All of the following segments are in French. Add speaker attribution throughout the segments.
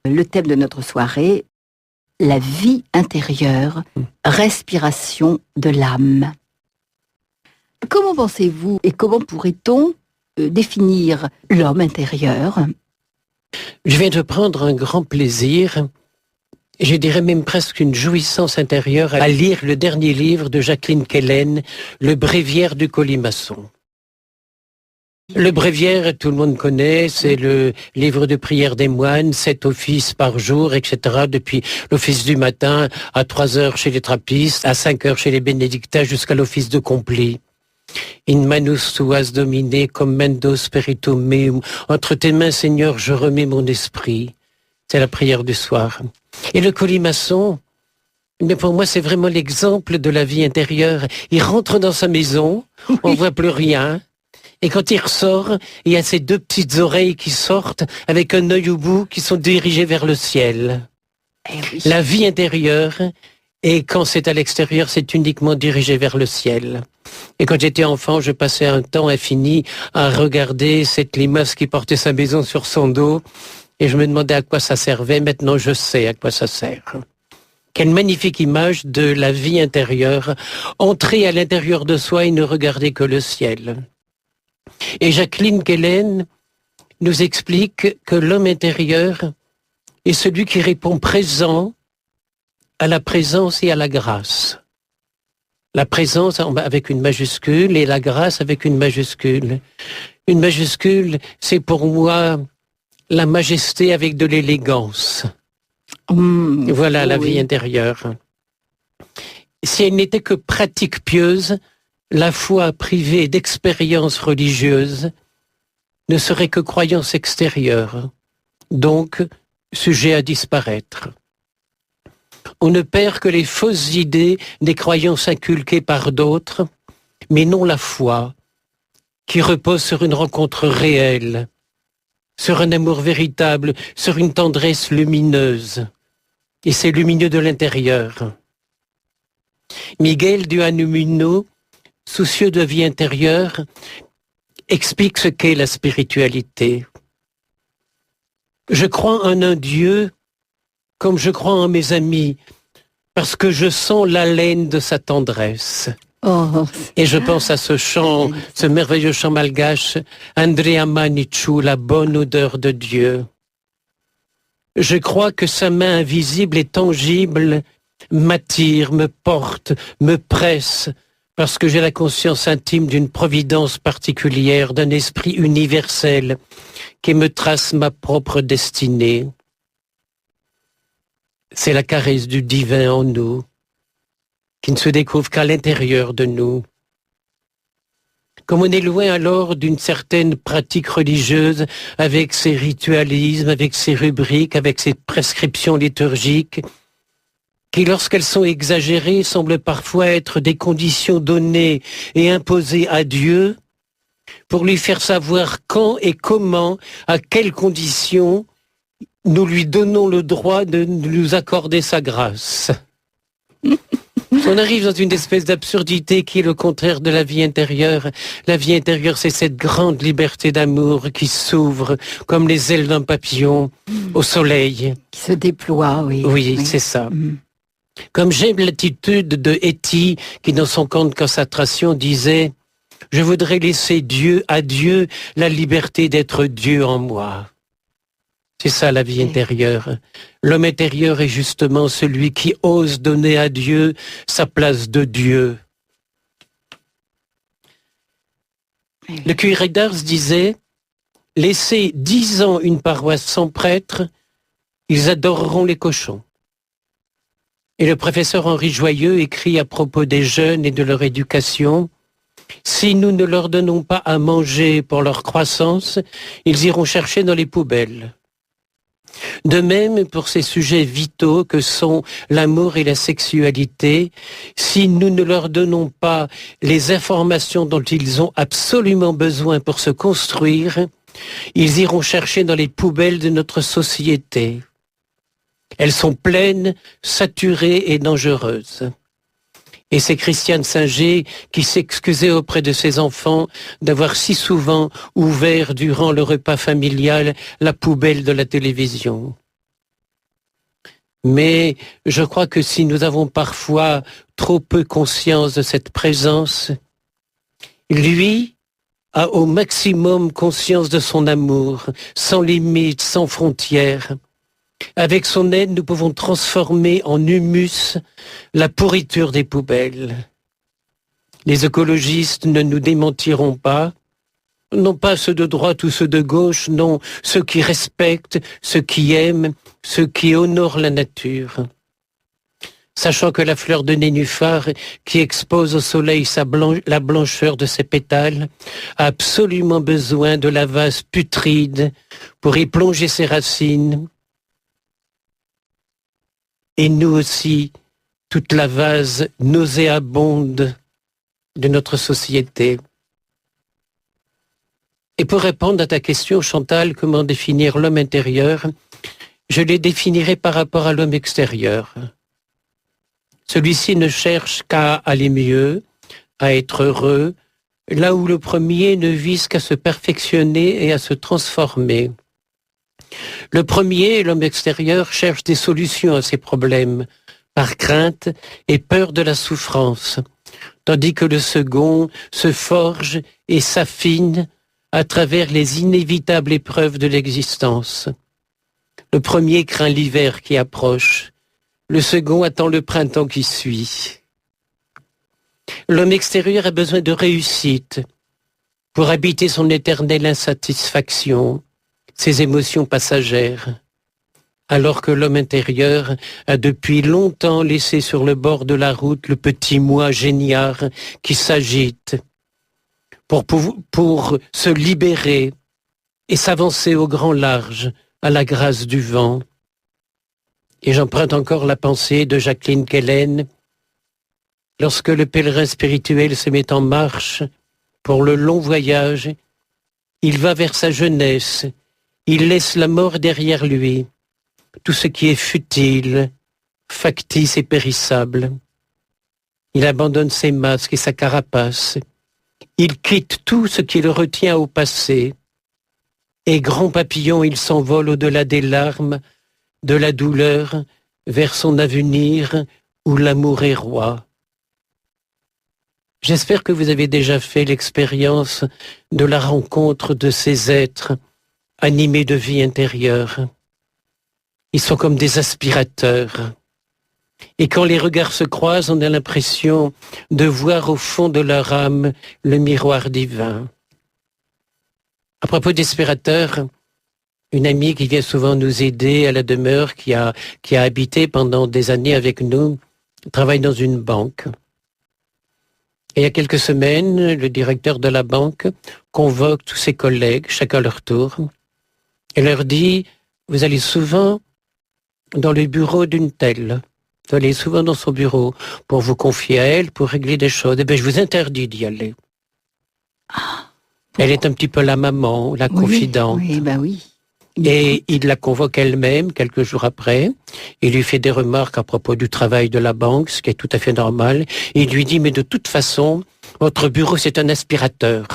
Speaker 1: Le thème de notre soirée, la vie intérieure, respiration de l'âme. Comment pensez-vous et comment pourrait-on définir l'homme intérieur?
Speaker 2: Je viens de prendre un grand plaisir, je dirais même presque une jouissance intérieure, à lire le dernier livre de Jacqueline Kellen, Le Bréviaire du Colimaçon. Le Bréviaire, tout le monde connaît, c'est le livre de prière des moines, 7 offices par jour, etc. Depuis l'office du matin à 3 heures chez les trappistes, à 5 heures chez les bénédictins, jusqu'à l'office de complis. In manus tuas domine, commendo spiritum meum. Entre tes mains, Seigneur, je remets mon esprit. C'est la prière du soir. Et le colimaçon, mais pour moi, c'est vraiment l'exemple de la vie intérieure. Il rentre dans sa maison, on voit plus rien. Et quand il ressort, il y a ces 2 petites oreilles qui sortent avec un œil au bout qui sont dirigées vers le ciel.
Speaker 1: Oui.
Speaker 2: La vie intérieure, et quand c'est à l'extérieur, c'est uniquement dirigé vers le ciel. Et quand j'étais enfant, je passais un temps infini à regarder cette limace qui portait sa maison sur son dos, et je me demandais à quoi ça servait. Maintenant, je sais à quoi ça sert. Quelle magnifique image de la vie intérieure, entrer à l'intérieur de soi et ne regarder que le ciel. Et Jacqueline Kellen nous explique que l'homme intérieur est celui qui répond présent à la présence et à la grâce. La présence avec une majuscule et la grâce avec une majuscule. Une majuscule, c'est pour moi la majesté avec de l'élégance. Voilà la vie intérieure. Si elle n'était que pratique pieuse, la foi privée d'expériences religieuses ne serait que croyance extérieure, donc sujet à disparaître. On ne perd que les fausses idées des croyances inculquées par d'autres, mais non la foi, qui repose sur une rencontre réelle, sur un amour véritable, sur une tendresse lumineuse. Et c'est lumineux de l'intérieur. Miguel d'Unamuno, soucieux de vie intérieure, explique ce qu'est la spiritualité. Je crois en un Dieu comme je crois en mes amis, parce que je sens l'haleine de sa tendresse. Et je pense à ce chant, ce merveilleux chant malgache, Andrea Manichu, la bonne odeur de Dieu. Je crois que sa main invisible et tangible m'attire, me porte, me presse, parce que j'ai la conscience intime d'une providence particulière, d'un esprit universel qui me trace ma propre destinée. C'est la caresse du divin en nous, qui ne se découvre qu'à l'intérieur de nous. Comme on est loin alors d'une certaine pratique religieuse, avec ses ritualismes, avec ses rubriques, avec ses prescriptions liturgiques, qui, lorsqu'elles sont exagérées, semblent parfois être des conditions données et imposées à Dieu pour lui faire savoir quand et comment, à quelles conditions, nous lui donnons le droit de nous accorder sa grâce. On arrive dans une espèce d'absurdité qui est le contraire de la vie intérieure. La vie intérieure, c'est cette grande liberté d'amour qui s'ouvre comme les ailes d'un papillon au soleil.
Speaker 1: Qui se déploie, oui.
Speaker 2: Oui, c'est ça. Comme j'aime l'attitude de Etty, qui dans son conte Concentration disait « Je voudrais laisser à Dieu la liberté d'être Dieu en moi ». C'est ça la vie intérieure. L'homme intérieur est justement celui qui ose donner à Dieu sa place de Dieu. Le curé d'Ars disait « Laissez 10 ans une paroisse sans prêtre, ils adoreront les cochons ». Et le professeur Henri Joyeux écrit à propos des jeunes et de leur éducation « Si nous ne leur donnons pas à manger pour leur croissance, ils iront chercher dans les poubelles ». De même, pour ces sujets vitaux que sont l'amour et la sexualité, si nous ne leur donnons pas les informations dont ils ont absolument besoin pour se construire, ils iront chercher dans les poubelles de notre société. Elles sont pleines, saturées et dangereuses. Et c'est Christiane Singer qui s'excusait auprès de ses enfants d'avoir si souvent ouvert durant le repas familial la poubelle de la télévision. Mais je crois que si nous avons parfois trop peu conscience de cette présence, lui a au maximum conscience de son amour, sans limite, sans frontières. Avec son aide, nous pouvons transformer en humus la pourriture des poubelles. Les écologistes ne nous démentiront pas, non pas ceux de droite ou ceux de gauche, non, ceux qui respectent, ceux qui aiment, ceux qui honorent la nature. Sachant que la fleur de nénuphar, qui expose au soleil la blancheur de ses pétales, a absolument besoin de la vase putride pour y plonger ses racines. Et nous aussi, toute la vase nauséabonde de notre société. Et pour répondre à ta question, Chantal, comment définir l'homme intérieur, je les définirai par rapport à l'homme extérieur. Celui-ci ne cherche qu'à aller mieux, à être heureux, là où le premier ne vise qu'à se perfectionner et à se transformer. Le premier, l'homme extérieur, cherche des solutions à ses problèmes, par crainte et peur de la souffrance, tandis que le second se forge et s'affine à travers les inévitables épreuves de l'existence. Le premier craint l'hiver qui approche, le second attend le printemps qui suit. L'homme extérieur a besoin de réussite pour habiter son éternelle insatisfaction, ses émotions passagères, alors que l'homme intérieur a depuis longtemps laissé sur le bord de la route le petit moi géniard qui s'agite pour se libérer et s'avancer au grand large à la grâce du vent. Et j'emprunte encore la pensée de Jacqueline Kellen. Lorsque le pèlerin spirituel se met en marche pour le long voyage, il va vers sa jeunesse, il laisse la mort derrière lui, tout ce qui est futile, factice et périssable. Il abandonne ses masques et sa carapace. Il quitte tout ce qui le retient au passé. Et grand papillon, il s'envole au-delà des larmes, de la douleur, vers son avenir où l'amour est roi. J'espère que vous avez déjà fait l'expérience de la rencontre de ces êtres animés de vie intérieure. Ils sont comme des aspirateurs. Et quand les regards se croisent, on a l'impression de voir au fond de leur âme le miroir divin. À propos d'aspirateurs, une amie qui vient souvent nous aider à la demeure, qui a habité pendant des années avec nous, travaille dans une banque. Et il y a quelques semaines, le directeur de la banque convoque tous ses collègues, chacun leur tour, et leur dit « Vous allez souvent dans le bureau d'une telle, vous allez souvent dans son bureau pour vous confier à elle, pour régler des choses. Eh bien, je vous interdis d'y aller. Elle est un petit peu la maman, la confidente.
Speaker 1: Oui, ben oui.
Speaker 2: Et il la convoque elle-même quelques jours après. Il lui fait des remarques à propos du travail de la banque, ce qui est tout à fait normal. Il lui dit, mais de toute façon, votre bureau, c'est un aspirateur.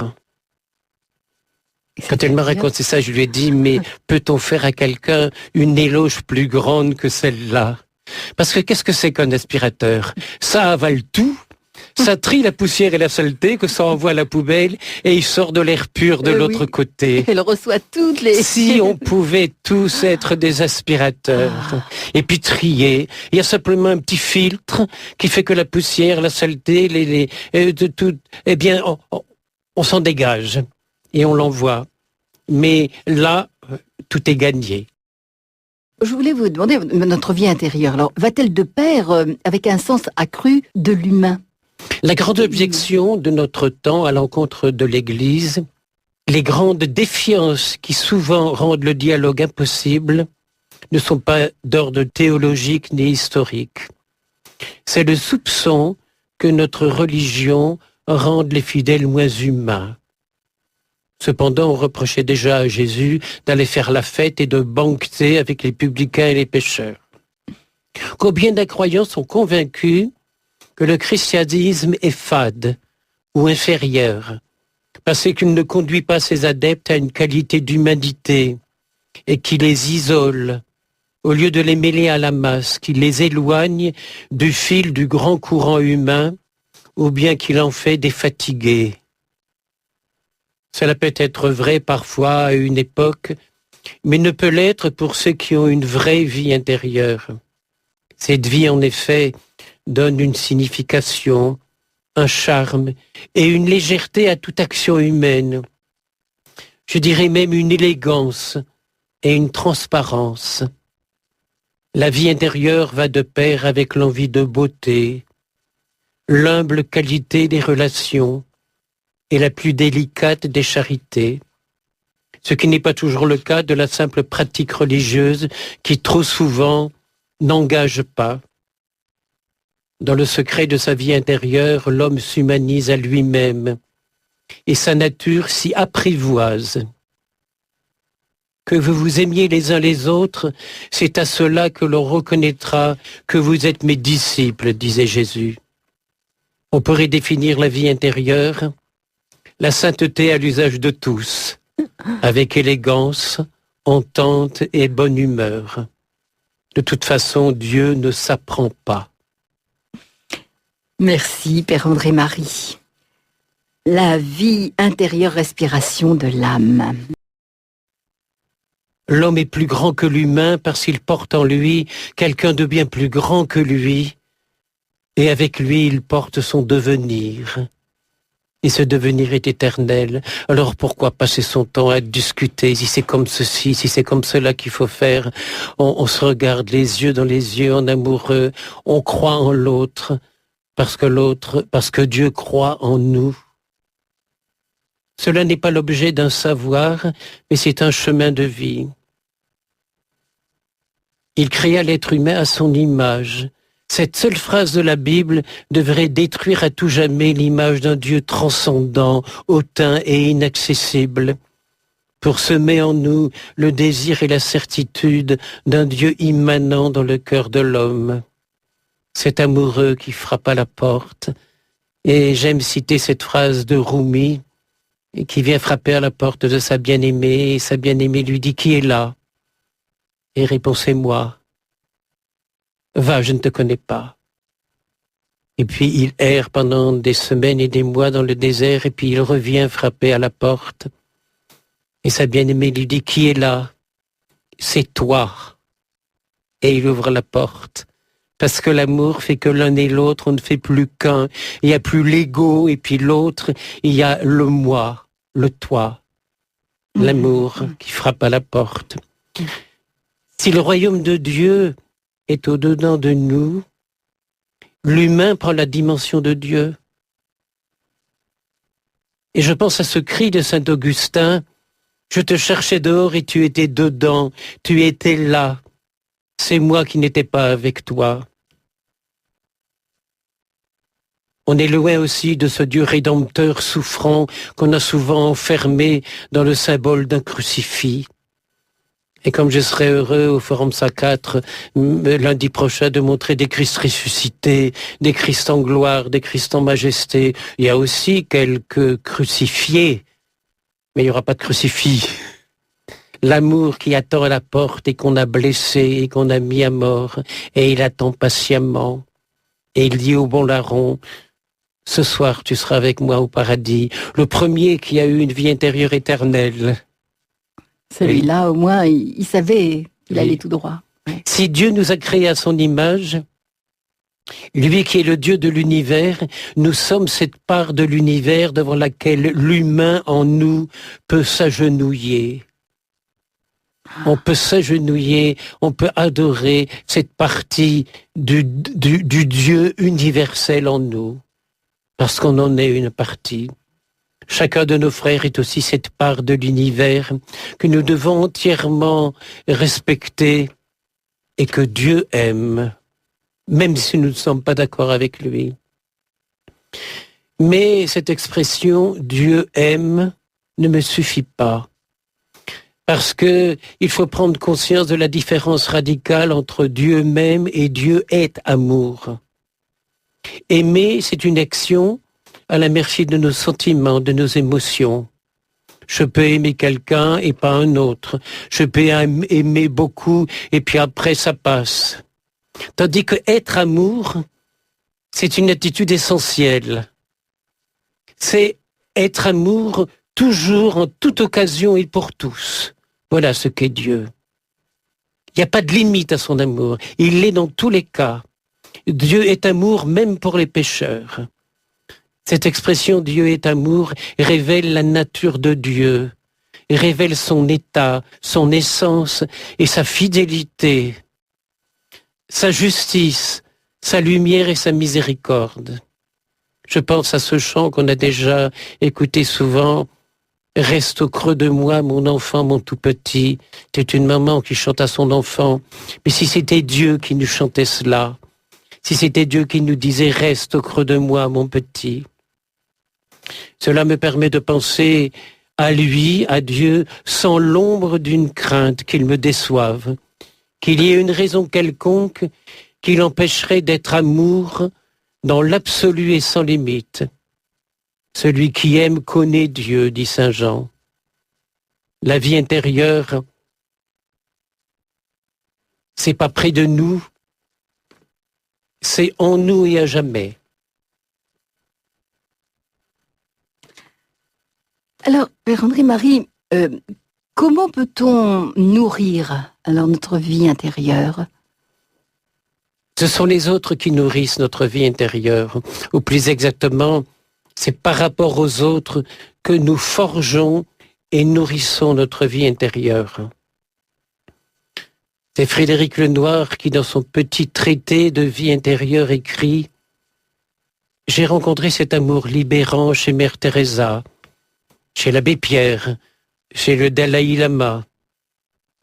Speaker 2: Quand elle m'a raconté ça, je lui ai dit, mais peut-on faire à quelqu'un une éloge plus grande que celle-là? Parce que qu'est-ce que c'est qu'un aspirateur? Ça avale tout. Ça trie la poussière et la saleté, que ça envoie à la poubelle, et il sort de l'air pur de l'autre côté.
Speaker 1: Elle reçoit toutes les...
Speaker 2: Si on pouvait tous être des aspirateurs, et puis trier, il y a simplement un petit filtre qui fait que la poussière, la saleté, eh bien, on s'en dégage, et on l'envoie. Mais là, tout est gagné.
Speaker 1: Je voulais vous demander, notre vie intérieure, alors, va-t-elle de pair avec un sens accru de l'humain?
Speaker 2: La grande objection de notre temps à l'encontre de l'Église, les grandes défiances qui souvent rendent le dialogue impossible, ne sont pas d'ordre théologique ni historique. C'est le soupçon que notre religion rende les fidèles moins humains. Cependant, on reprochait déjà à Jésus d'aller faire la fête et de banqueter avec les publicains et les pécheurs. Combien d'incroyants sont convaincus que le christianisme est fade ou inférieur, parce qu'il ne conduit pas ses adeptes à une qualité d'humanité et qui les isole au lieu de les mêler à la masse, qu'il les éloigne du fil du grand courant humain, ou bien qu'il en fait des fatigués. Cela peut être vrai parfois à une époque, mais ne peut l'être pour ceux qui ont une vraie vie intérieure. Cette vie, en effet, donne une signification, un charme et une légèreté à toute action humaine. Je dirais même une élégance et une transparence. La vie intérieure va de pair avec l'envie de beauté, l'humble qualité des relations et la plus délicate des charités. Ce qui n'est pas toujours le cas de la simple pratique religieuse qui trop souvent n'engage pas. Dans le secret de sa vie intérieure, l'homme s'humanise à lui-même et sa nature s'y apprivoise. Que vous vous aimiez les uns les autres, c'est à cela que l'on reconnaîtra que vous êtes mes disciples, disait Jésus. On pourrait définir la vie intérieure, la sainteté à l'usage de tous, avec élégance, entente et bonne humeur. De toute façon, Dieu ne s'apprend pas.
Speaker 1: Merci, Père André-Marie. La vie intérieure, respiration de l'âme.
Speaker 2: L'homme est plus grand que l'humain parce qu'il porte en lui quelqu'un de bien plus grand que lui, et avec lui il porte son devenir. Et ce devenir est éternel. Alors pourquoi passer son temps à discuter si c'est comme ceci, si c'est comme cela qu'il faut faire? On se regarde les yeux dans les yeux en amoureux, on croit en l'autre, parce que Dieu croit en nous. Cela n'est pas l'objet d'un savoir, mais c'est un chemin de vie. Il créa l'être humain à son image. Cette seule phrase de la Bible devrait détruire à tout jamais l'image d'un Dieu transcendant, hautain et inaccessible, pour semer en nous le désir et la certitude d'un Dieu immanent dans le cœur de l'homme. Cet amoureux qui frappe à la porte, et j'aime citer cette phrase de Rumi, qui vient frapper à la porte de sa bien-aimée, et sa bien-aimée lui dit « Qui est là ?» Et répond « C'est moi. » « Va, je ne te connais pas. » Et puis il erre pendant des semaines et des mois dans le désert, et puis il revient frapper à la porte. Et sa bien-aimée lui dit « Qui est là ?»« C'est toi. » Et il ouvre la porte. Parce que l'amour fait que l'un et l'autre, on ne fait plus qu'un. Il n'y a plus l'ego, et puis l'autre, il y a le moi, le toi. L'amour qui frappe à la porte. Si le royaume de Dieu est au-dedans de nous, l'humain prend la dimension de Dieu. Et je pense à ce cri de saint Augustin, « Je te cherchais dehors et tu étais dedans, tu étais là. C'est moi qui n'étais pas avec toi. » On est loin aussi de ce Dieu rédempteur souffrant qu'on a souvent enfermé dans le symbole d'un crucifix. Et comme je serai heureux au Forum SA4 lundi prochain de montrer des Christ ressuscités, des Christ en gloire, des Christ en majesté, il y a aussi quelques crucifiés, mais il n'y aura pas de crucifix. L'amour qui attend à la porte et qu'on a blessé et qu'on a mis à mort, et il attend patiemment. Et il dit au bon larron, « Ce soir tu seras avec moi au paradis, le premier qui a eu une vie intérieure éternelle. »
Speaker 1: Celui-là, au moins, il savait qu'il allait tout droit. Ouais.
Speaker 2: Si Dieu nous a créés à son image, lui qui est le Dieu de l'univers, nous sommes cette part de l'univers devant laquelle l'humain en nous peut s'agenouiller. On peut s'agenouiller, on peut adorer cette partie du Dieu universel en nous, parce qu'on en est une partie. Chacun de nos frères est aussi cette part de l'univers que nous devons entièrement respecter et que Dieu aime, même si nous ne sommes pas d'accord avec lui. Mais cette expression « Dieu aime » ne me suffit pas, parce que il faut prendre conscience de la différence radicale entre Dieu m'aime et Dieu est amour. Aimer, c'est une action à la merci de nos sentiments, de nos émotions. Je peux aimer quelqu'un et pas un autre. Je peux aimer beaucoup et puis après ça passe. Tandis que être amour, c'est une attitude essentielle. C'est être amour toujours, en toute occasion et pour tous. Voilà ce qu'est Dieu. Il n'y a pas de limite à son amour. Il l'est dans tous les cas. Dieu est amour même pour les pécheurs. Cette expression Dieu est amour révèle la nature de Dieu, révèle son état, son essence et sa fidélité, sa justice, sa lumière et sa miséricorde. Je pense à ce chant qu'on a déjà écouté souvent. Reste au creux de moi, mon enfant, mon tout petit. C'est une maman qui chante à son enfant. Mais si c'était Dieu qui nous chantait cela, si c'était Dieu qui nous disait reste au creux de moi, mon petit. Cela me permet de penser à lui, à Dieu, sans l'ombre d'une crainte qu'il me déçoive, qu'il y ait une raison quelconque qui l'empêcherait d'être amour dans l'absolu et sans limite. Celui qui aime connaît Dieu, dit saint Jean. La vie intérieure, c'est pas près de nous, c'est en nous et à jamais.
Speaker 1: Alors, Père André-Marie, comment peut-on nourrir alors notre vie intérieure?
Speaker 2: Ce sont les autres qui nourrissent notre vie intérieure, ou plus exactement, c'est par rapport aux autres que nous forgeons et nourrissons notre vie intérieure. C'est Frédéric Lenoir qui, dans son petit traité de vie intérieure, écrit « J'ai rencontré cet amour libérant chez Mère Teresa, chez l'abbé Pierre, chez le Dalai Lama.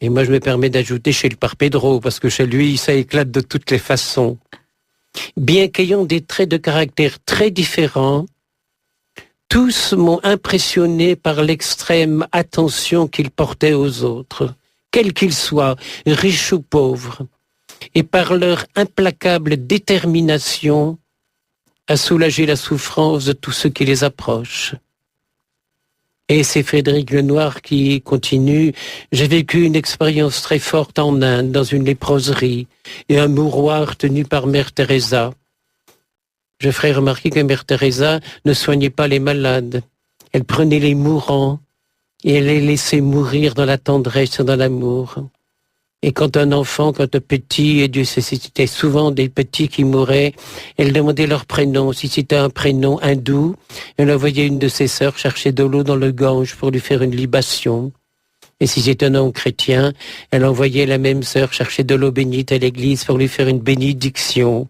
Speaker 2: Et moi, je me permets d'ajouter chez le Père Pedro, parce que chez lui, ça éclate de toutes les façons. Bien qu'ayant des traits de caractère très différents, tous m'ont impressionné par l'extrême attention qu'ils portaient aux autres, quels qu'ils soient, riches ou pauvres, et par leur implacable détermination à soulager la souffrance de tous ceux qui les approchent. » Et c'est Frédéric Lenoir qui continue. « J'ai vécu une expérience très forte en Inde, dans une léproserie, et un mouroir tenu par Mère Teresa. Je ferai remarquer que Mère Teresa ne soignait pas les malades. Elle prenait les mourants et elle les laissait mourir dans la tendresse et dans l'amour. Et quand un enfant, quand un petit, et Dieu sait si c'était souvent des petits qui mouraient, elle demandait leur prénom. Si c'était un prénom hindou, elle envoyait une de ses sœurs chercher de l'eau dans le Gange pour lui faire une libation. Et si c'était un nom chrétien, elle envoyait la même sœur chercher de l'eau bénite à l'église pour lui faire une bénédiction.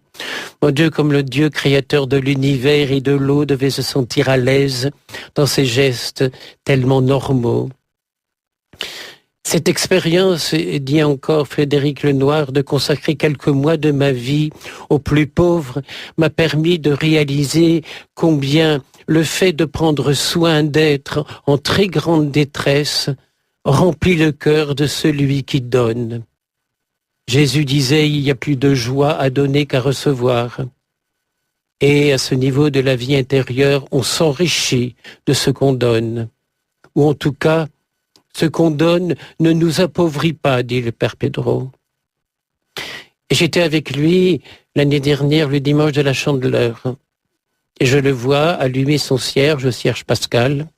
Speaker 2: Mon Dieu, comme le Dieu créateur de l'univers et de l'eau devait se sentir à l'aise dans ces gestes tellement normaux. Cette expérience, dit encore Frédéric Lenoir, de consacrer quelques mois de ma vie aux plus pauvres, m'a permis de réaliser combien le fait de prendre soin d'être en très grande détresse remplit le cœur de celui qui donne. Jésus disait, il y a plus de joie à donner qu'à recevoir. Et à ce niveau de la vie intérieure, on s'enrichit de ce qu'on donne. Ou en tout cas, ce qu'on donne ne nous appauvrit pas, dit le Père Pedro. Et j'étais avec lui l'année dernière, le dimanche de la Chandeleur. Et je le vois allumer son cierge, le cierge pascal.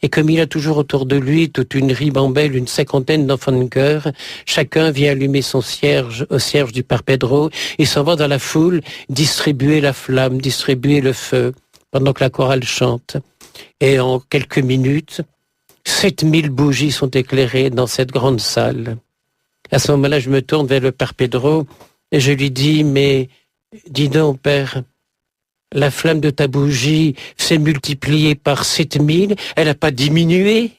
Speaker 2: Et comme il a toujours autour de lui toute une ribambelle, une cinquantaine d'enfants de chœur, chacun vient allumer son cierge au cierge du Père Pedro et s'en va dans la foule distribuer la flamme, distribuer le feu, pendant que la chorale chante. Et en quelques minutes, 7000 bougies sont éclairées dans cette grande salle. À ce moment-là, je me tourne vers le Père Pedro et je lui dis, mais dis donc, Père, la flamme de ta bougie s'est multipliée par 7000, elle n'a pas diminué.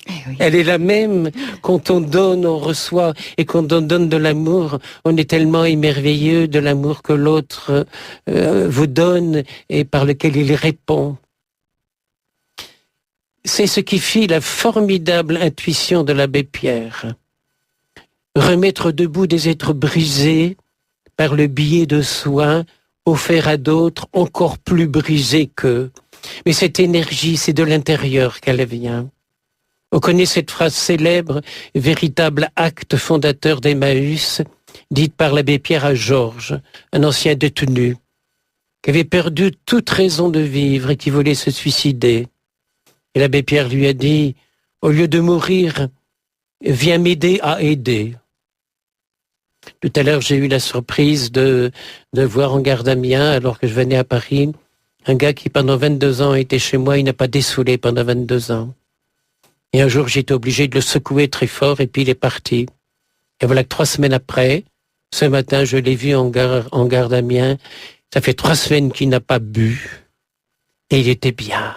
Speaker 2: Oui. Elle est la même. Quand on donne, on reçoit. Et quand on donne de l'amour, on est tellement émerveilleux de l'amour que l'autre vous donne et par lequel il répond. C'est ce qui fit la formidable intuition de l'abbé Pierre. Remettre debout des êtres brisés par le biais de soins offert à d'autres encore plus brisés qu'eux. Mais cette énergie, c'est de l'intérieur qu'elle vient. On connaît cette phrase célèbre, véritable acte fondateur d'Emmaüs, dite par l'abbé Pierre à Georges, un ancien détenu, qui avait perdu toute raison de vivre et qui voulait se suicider. Et l'abbé Pierre lui a dit, au lieu de mourir, viens m'aider à aider. Tout à l'heure, j'ai eu la surprise de voir en gare d'Amiens, alors que je venais à Paris, un gars qui pendant 22 ans était chez moi, il n'a pas dessoulé pendant 22 ans. Et un jour, j'étais obligé de le secouer très fort et puis il est parti. Et voilà que 3 semaines après, ce matin, je l'ai vu en gare d'Amiens. Ça fait 3 semaines qu'il n'a pas bu. Et il était bien.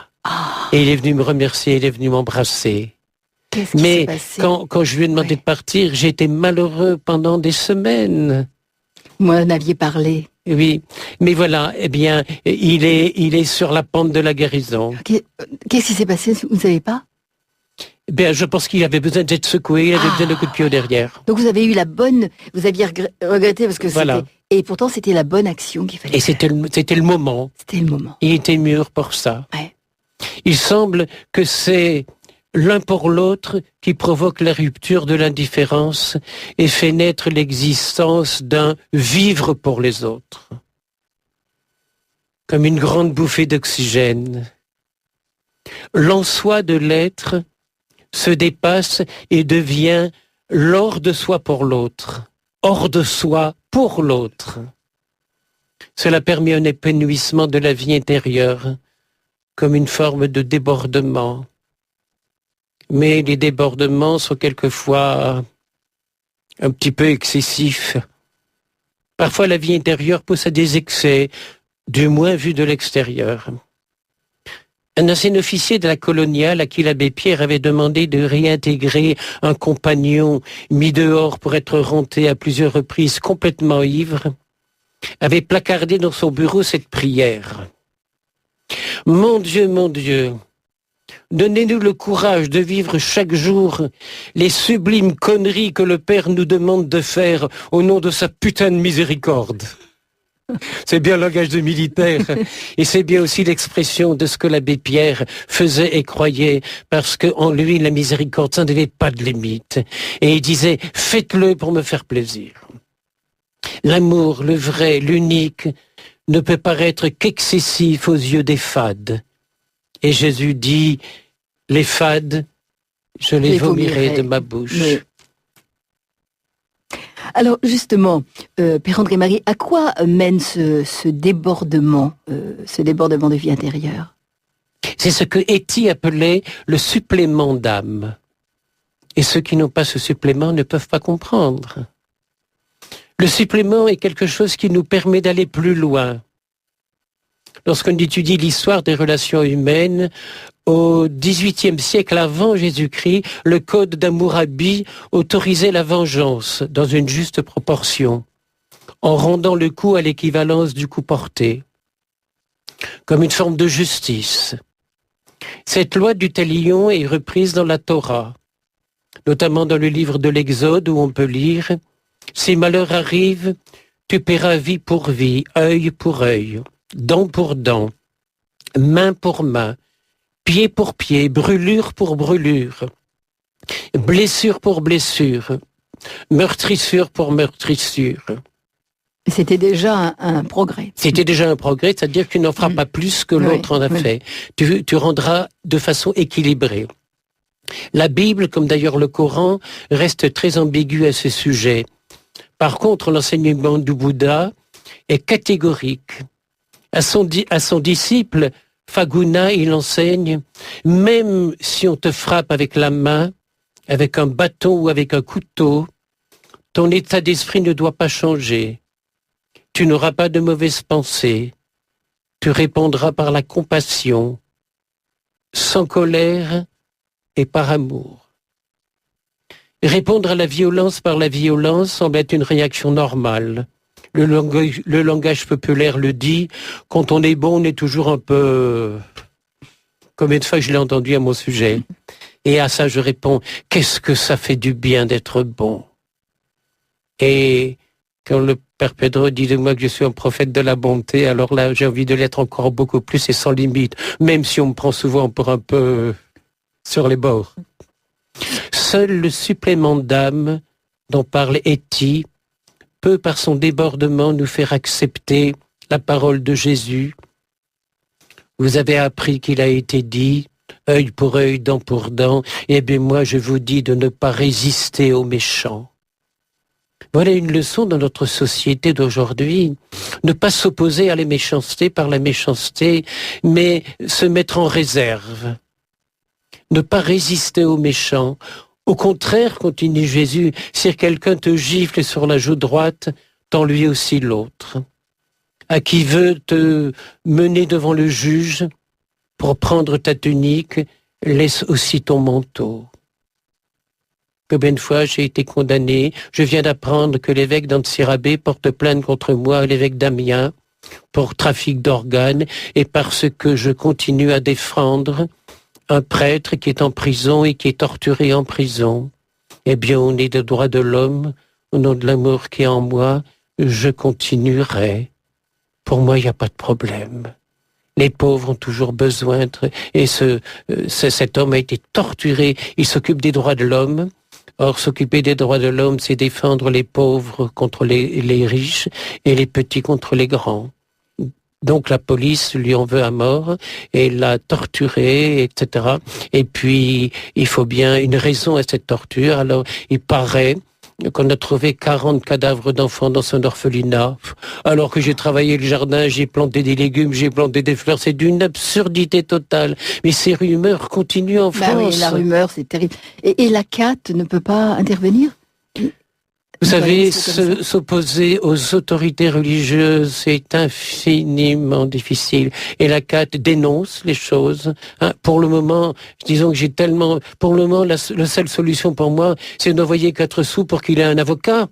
Speaker 2: Et il est venu me remercier, il est venu m'embrasser. Mais quand je lui ai demandé de partir, j'étais malheureux pendant des semaines.
Speaker 1: Vous m'en aviez parlé.
Speaker 2: Oui, mais voilà, eh bien, il est sur la pente de la guérison.
Speaker 1: Qu'est-ce qui s'est passé, vous ne savez pas?
Speaker 2: Ben, je pense qu'il avait besoin d'être secoué, il avait besoin de coup de pied au derrière.
Speaker 1: Donc vous avez eu vous aviez regretté parce que
Speaker 2: voilà.
Speaker 1: Et pourtant c'était la bonne action qu'il fallait faire.
Speaker 2: Et c'était le moment.
Speaker 1: C'était le moment.
Speaker 2: Il était mûr pour ça.
Speaker 1: Ouais.
Speaker 2: Il semble que c'est l'un pour l'autre qui provoque la rupture de l'indifférence et fait naître l'existence d'un vivre pour les autres. Comme une grande bouffée d'oxygène. L'en-soi de l'être se dépasse et devient l'hors de soi pour l'autre, hors de soi pour l'autre. Cela permet un épanouissement de la vie intérieure, comme une forme de débordement. Mais les débordements sont quelquefois un petit peu excessifs. Parfois la vie intérieure pousse à des excès, du moins vu de l'extérieur. Un ancien officier de la coloniale à qui l'abbé Pierre avait demandé de réintégrer un compagnon mis dehors pour être renté à plusieurs reprises complètement ivre, avait placardé dans son bureau cette prière. « Mon Dieu, donnez-nous le courage de vivre chaque jour les sublimes conneries que le Père nous demande de faire au nom de sa putain de miséricorde. » C'est bien le langage de militaire et c'est bien aussi l'expression de ce que l'abbé Pierre faisait et croyait parce qu'en lui, la miséricorde, ça n'avait pas de limite. Et il disait, faites-le pour me faire plaisir. L'amour, le vrai, l'unique, ne peut paraître qu'excessif aux yeux des fades. Et Jésus dit, les fades, je les vomirai de ma bouche.
Speaker 1: Mais... Alors justement, Père André Marie, à quoi mène ce débordement de vie intérieure?
Speaker 2: C'est ce que Etty appelait le supplément d'âme. Et ceux qui n'ont pas ce supplément ne peuvent pas comprendre. Le supplément est quelque chose qui nous permet d'aller plus loin. Lorsqu'on étudie l'histoire des relations humaines, au XVIIIe siècle avant Jésus-Christ, le code d'Hammurabi autorisait la vengeance dans une juste proportion, en rendant le coup à l'équivalence du coup porté, comme une forme de justice. Cette loi du talion est reprise dans la Torah, notamment dans le livre de l'Exode où on peut lire « Si malheur arrive, tu paieras vie pour vie, œil pour œil, dent pour dent, main pour main, pied pour pied, brûlure pour brûlure, blessure pour blessure, meurtrissure pour meurtrissure. »
Speaker 1: C'était déjà un progrès.
Speaker 2: C'était déjà un progrès, c'est-à-dire que tu n'en feras pas plus que l'autre en a fait. Tu rendras de façon équilibrée. La Bible, comme d'ailleurs le Coran, reste très ambigu à ce sujet. Par contre, l'enseignement du Bouddha est catégorique. À son disciple, Phaguna, il enseigne, même si on te frappe avec la main, avec un bâton ou avec un couteau, ton état d'esprit ne doit pas changer. Tu n'auras pas de mauvaises pensées. Tu répondras par la compassion, sans colère et par amour. Répondre à la violence par la violence semble être une réaction normale. Le langage populaire le dit, quand on est bon, on est toujours un peu... Combien de fois je l'ai entendu à mon sujet? Et à ça, je réponds, qu'est-ce que ça fait du bien d'être bon? Et quand le Père Pedro dit de moi que je suis un prophète de la bonté, alors là, j'ai envie de l'être encore beaucoup plus et sans limite, même si on me prend souvent pour un peu sur les bords. Seul le supplément d'âme dont parle Etty peut, par son débordement, nous faire accepter la parole de Jésus. Vous avez appris qu'il a été dit, œil pour œil, dent pour dent, et bien moi je vous dis de ne pas résister aux méchants. Voilà une leçon dans notre société d'aujourd'hui. Ne pas s'opposer à la méchanceté par la méchanceté, mais se mettre en réserve. Ne pas résister aux méchants. Au contraire, continue Jésus, si quelqu'un te gifle sur la joue droite, tends lui aussi l'autre. À qui veut te mener devant le juge pour prendre ta tunique, laisse aussi ton manteau. Combien de fois j'ai été condamné, je viens d'apprendre que l'évêque d'Antsirabé porte plainte contre moi, l'évêque d'Amiens, pour trafic d'organes, et parce que je continue à défendre un prêtre qui est en prison et qui est torturé en prison. Eh bien, au nom des droits de l'homme, au nom de l'amour qui est en moi, je continuerai. Pour moi, il n'y a pas de problème. Les pauvres ont toujours besoin, et cet homme a été torturé, il s'occupe des droits de l'homme. Or, s'occuper des droits de l'homme, c'est défendre les pauvres contre les riches et les petits contre les grands. Donc la police lui en veut à mort et l'a torturé, etc. Et puis, il faut bien une raison à cette torture. Alors, il paraît qu'on a trouvé 40 cadavres d'enfants dans son orphelinat. Alors que j'ai travaillé le jardin, j'ai planté des légumes, j'ai planté des fleurs. C'est d'une absurdité totale. Mais ces rumeurs continuent en France.
Speaker 1: Oui, la rumeur, c'est terrible. Et la CAT ne peut pas intervenir ?
Speaker 2: Vous savez, s'opposer aux autorités religieuses, c'est infiniment difficile. Et la CAT dénonce les choses. Pour le moment, disons que pour le moment, la seule solution pour moi, c'est d'envoyer 4 sous pour qu'il ait un avocat.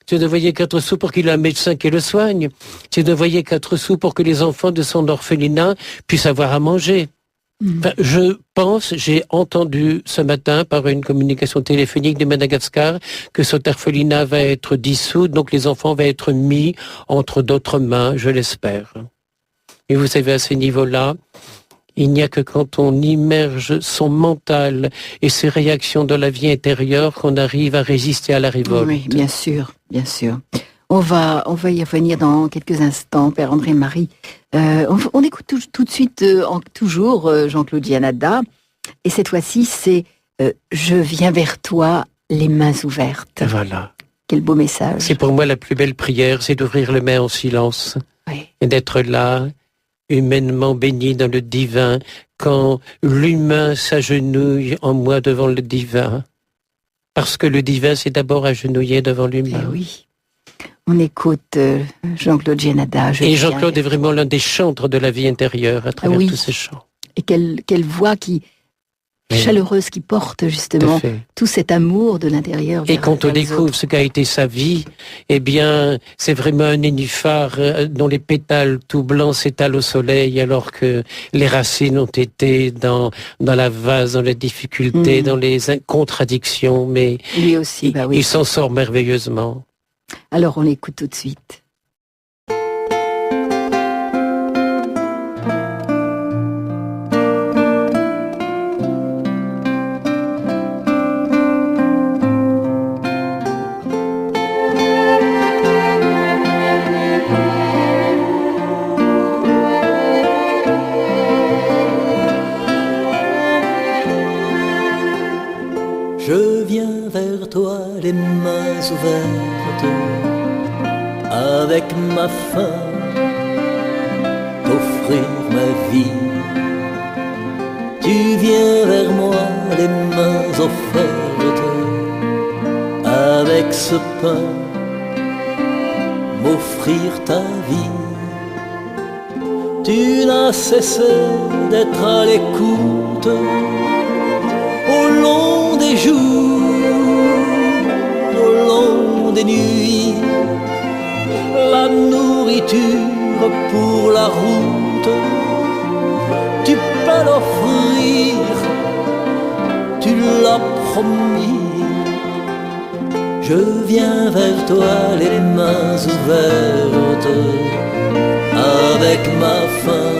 Speaker 2: C'est d'envoyer 4 sous pour qu'il ait un médecin qui le soigne. C'est d'envoyer 4 sous pour que les enfants de son orphelinat puissent avoir à manger. Enfin, j'ai entendu ce matin par une communication téléphonique de Madagascar que cet orphelinat va être dissous, donc les enfants vont être mis entre d'autres mains, je l'espère. Et vous savez, à ce niveau-là, il n'y a que quand on immerge son mental et ses réactions dans la vie intérieure qu'on arrive à résister à la révolte.
Speaker 1: Oui, bien sûr, bien sûr. On va y revenir dans quelques instants, Père André-Marie. On écoute tout de suite, toujours, Jean-Claude Gianada. Et cette fois-ci, c'est « Je viens vers toi, les mains ouvertes ».
Speaker 2: Voilà.
Speaker 1: Quel beau message.
Speaker 2: C'est pour moi la plus belle prière, c'est d'ouvrir les mains en silence.
Speaker 1: Oui.
Speaker 2: Et d'être là, humainement baigné dans le divin, quand l'humain s'agenouille en moi devant le divin. Parce que le divin, c'est d'abord agenouillé devant l'humain.
Speaker 1: Eh oui. On écoute Jean-Claude Gianada.
Speaker 2: Et Jean-Claude est vraiment l'un des chantres de la vie intérieure à travers tous ces chants.
Speaker 1: Et quelle voix chaleureuse qui porte justement tout cet amour de l'intérieur.
Speaker 2: Et quand on découvre ce qu'a été sa vie, eh bien, c'est vraiment un nénuphar dont les pétales tout blancs s'étalent au soleil, alors que les racines ont été dans la vase, dans les difficultés, dans les contradictions, mais
Speaker 1: lui aussi,
Speaker 2: il s'en sort merveilleusement.
Speaker 1: Alors on l'écoute tout de suite.
Speaker 3: Je viens vers toi, les mains ouvertes, avec ma faim, t'offrir ma vie. Tu viens vers moi, les mains offertes, avec ce pain, m'offrir ta vie. Tu n'as cessé d'être à l'écoute au long des jours, au long des nuits, la nourriture pour la route, tu peux l'offrir, tu l'as promis. Je viens vers toi, les mains ouvertes, avec ma faim,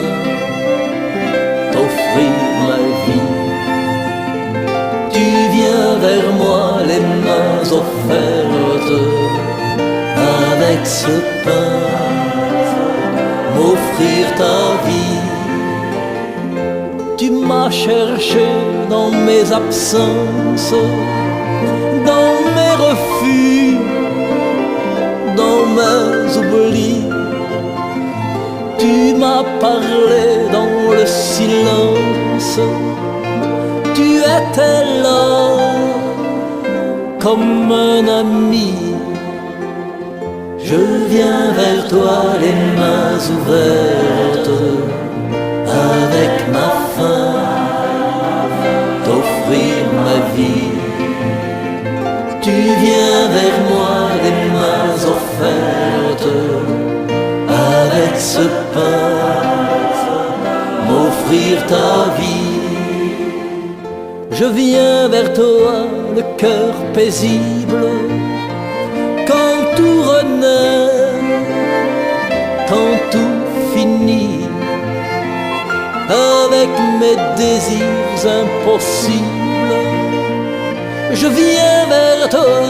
Speaker 3: t'offrir ma vie. Tu viens avec ce pain, m'offrir ta vie. Tu m'as cherché dans mes absences, dans mes refus, dans mes oublis. Tu m'as parlé dans le silence. Tu étais là comme un ami. Je viens vers toi les mains ouvertes, avec ma faim, t'offrir ma vie. Tu viens vers moi les mains offertes, avec ce pain, m'offrir ta vie. Je viens vers toi le cœur paisible, quand tout renaît, quand tout finit, avec mes désirs impossibles. Je viens vers toi,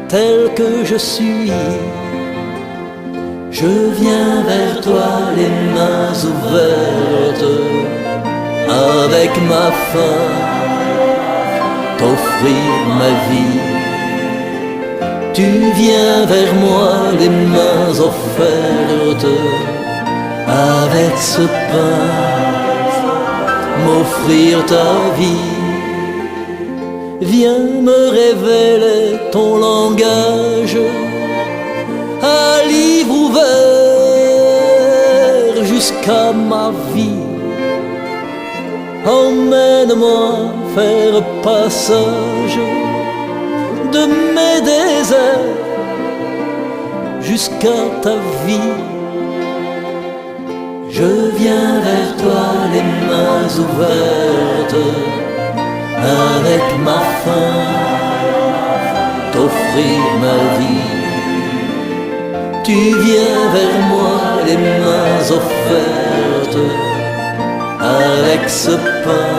Speaker 3: tel que je suis. Je viens vers toi les mains ouvertes, avec ma faim, t'offrir ma vie. Tu viens vers moi les mains offertes, avec ce pain, m'offrir ta vie. Viens me révéler ton langage, un livre ouvert jusqu'à ma vie. Emmène-moi faire passage de mes déserts jusqu'à ta vie. Je viens vers toi les mains ouvertes, avec ma faim, t'offrir ma vie. Tu viens vers moi les mains offertes, avec ce pain,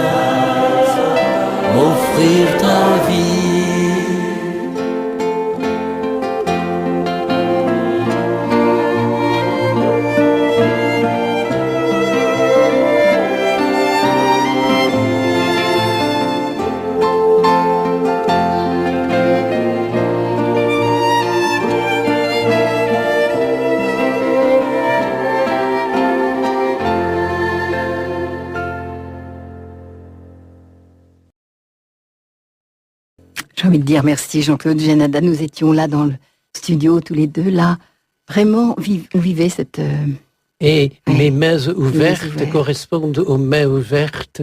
Speaker 3: m'offrir ta vie.
Speaker 1: J'ai envie de dire merci Jean-Claude Génada. Nous étions là dans le studio tous les deux, là. Vraiment, on vivait cette...
Speaker 2: Et mes mains ouvertes
Speaker 1: ouvertes.
Speaker 2: correspondent aux mains ouvertes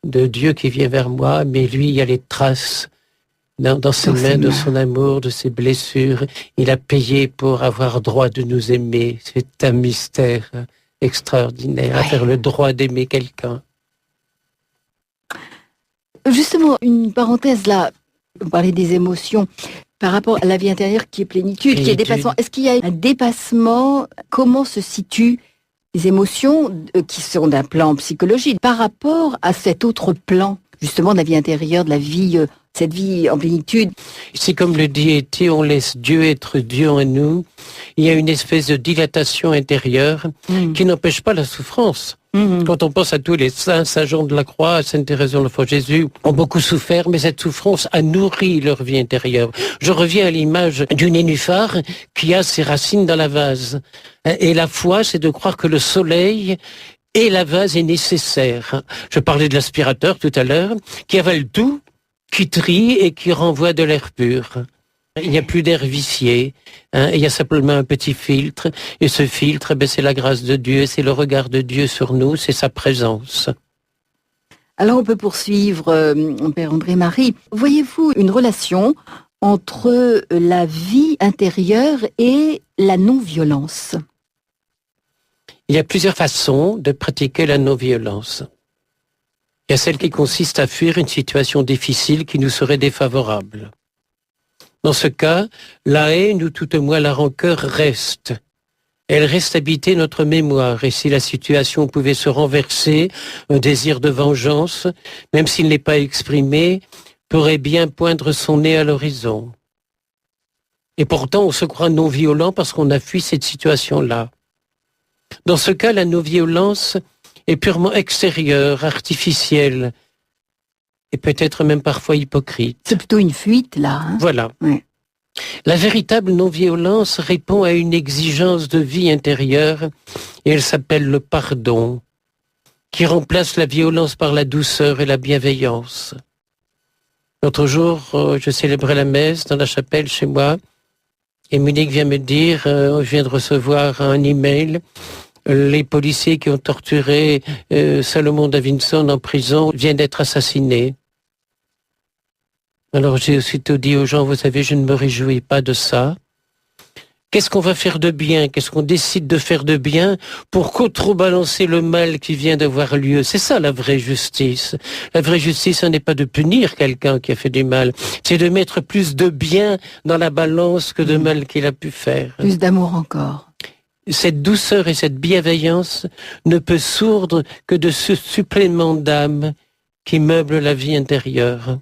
Speaker 2: de Dieu qui vient vers moi, mais lui, il y a les traces dans ses mains de son amour, de ses blessures. Il a payé pour avoir droit de nous aimer. C'est un mystère extraordinaire, à faire le droit d'aimer quelqu'un.
Speaker 1: Justement, une parenthèse là, vous parlez des émotions par rapport à la vie intérieure qui est plénitude, qui est dépassement. Est-ce qu'il y a un dépassement? Comment se situent les émotions qui sont d'un plan psychologique par rapport à cet autre plan, justement, de la vie intérieure, de la vie, cette vie en plénitude?
Speaker 2: C'est comme le dit Étienne, on laisse Dieu être Dieu en nous. Il y a une espèce de dilatation intérieure qui n'empêche pas la souffrance. Quand on pense à tous les saints, Saint Jean de la Croix, Sainte Thérèse de l'Enfant Jésus, ont beaucoup souffert, mais cette souffrance a nourri leur vie intérieure. Je reviens à l'image du nénuphar qui a ses racines dans la vase. Et la foi, c'est de croire que le soleil et la vase est nécessaire. Je parlais de l'aspirateur tout à l'heure, qui avale tout, qui trie et qui renvoie de l'air pur. Il n'y a plus d'air vicié, il y a simplement un petit filtre, et ce filtre, c'est la grâce de Dieu, c'est le regard de Dieu sur nous, c'est sa présence.
Speaker 1: Alors on peut poursuivre, Père André-Marie. Voyez-vous une relation entre la vie intérieure et la non-violence?
Speaker 2: Il y a plusieurs façons de pratiquer la non-violence. Il y a celle qui consiste à fuir une situation difficile qui nous serait défavorable. Dans ce cas, la haine ou tout au moins la rancœur reste. Elle reste habiter notre mémoire et si la situation pouvait se renverser, un désir de vengeance, même s'il n'est pas exprimé, pourrait bien poindre son nez à l'horizon. Et pourtant, on se croit non-violent parce qu'on a fui cette situation-là. Dans ce cas, la non-violence est purement extérieure, artificielle, et peut-être même parfois hypocrite.
Speaker 1: C'est plutôt une fuite, là. Hein.
Speaker 2: Voilà.
Speaker 1: Ouais.
Speaker 2: La véritable non-violence répond à une exigence de vie intérieure, et elle s'appelle le pardon, qui remplace la violence par la douceur et la bienveillance. L'autre jour, je célébrais la messe dans la chapelle chez moi, et Monique vient me dire, je viens de recevoir un email, les policiers qui ont torturé Salomon Davidson en prison viennent d'être assassinés. Alors j'ai aussitôt dit aux gens, vous savez, je ne me réjouis pas de ça. Qu'est-ce qu'on va faire de bien? Qu'est-ce qu'on décide de faire de bien pour contrebalancer le mal qui vient d'avoir lieu? C'est ça la vraie justice. La vraie justice, ce n'est pas de punir quelqu'un qui a fait du mal, c'est de mettre plus de bien dans la balance que de mal qu'il a pu faire.
Speaker 1: Plus d'amour encore.
Speaker 2: Cette douceur et cette bienveillance ne peut sourdre que de ce supplément d'âme qui meuble la vie intérieure.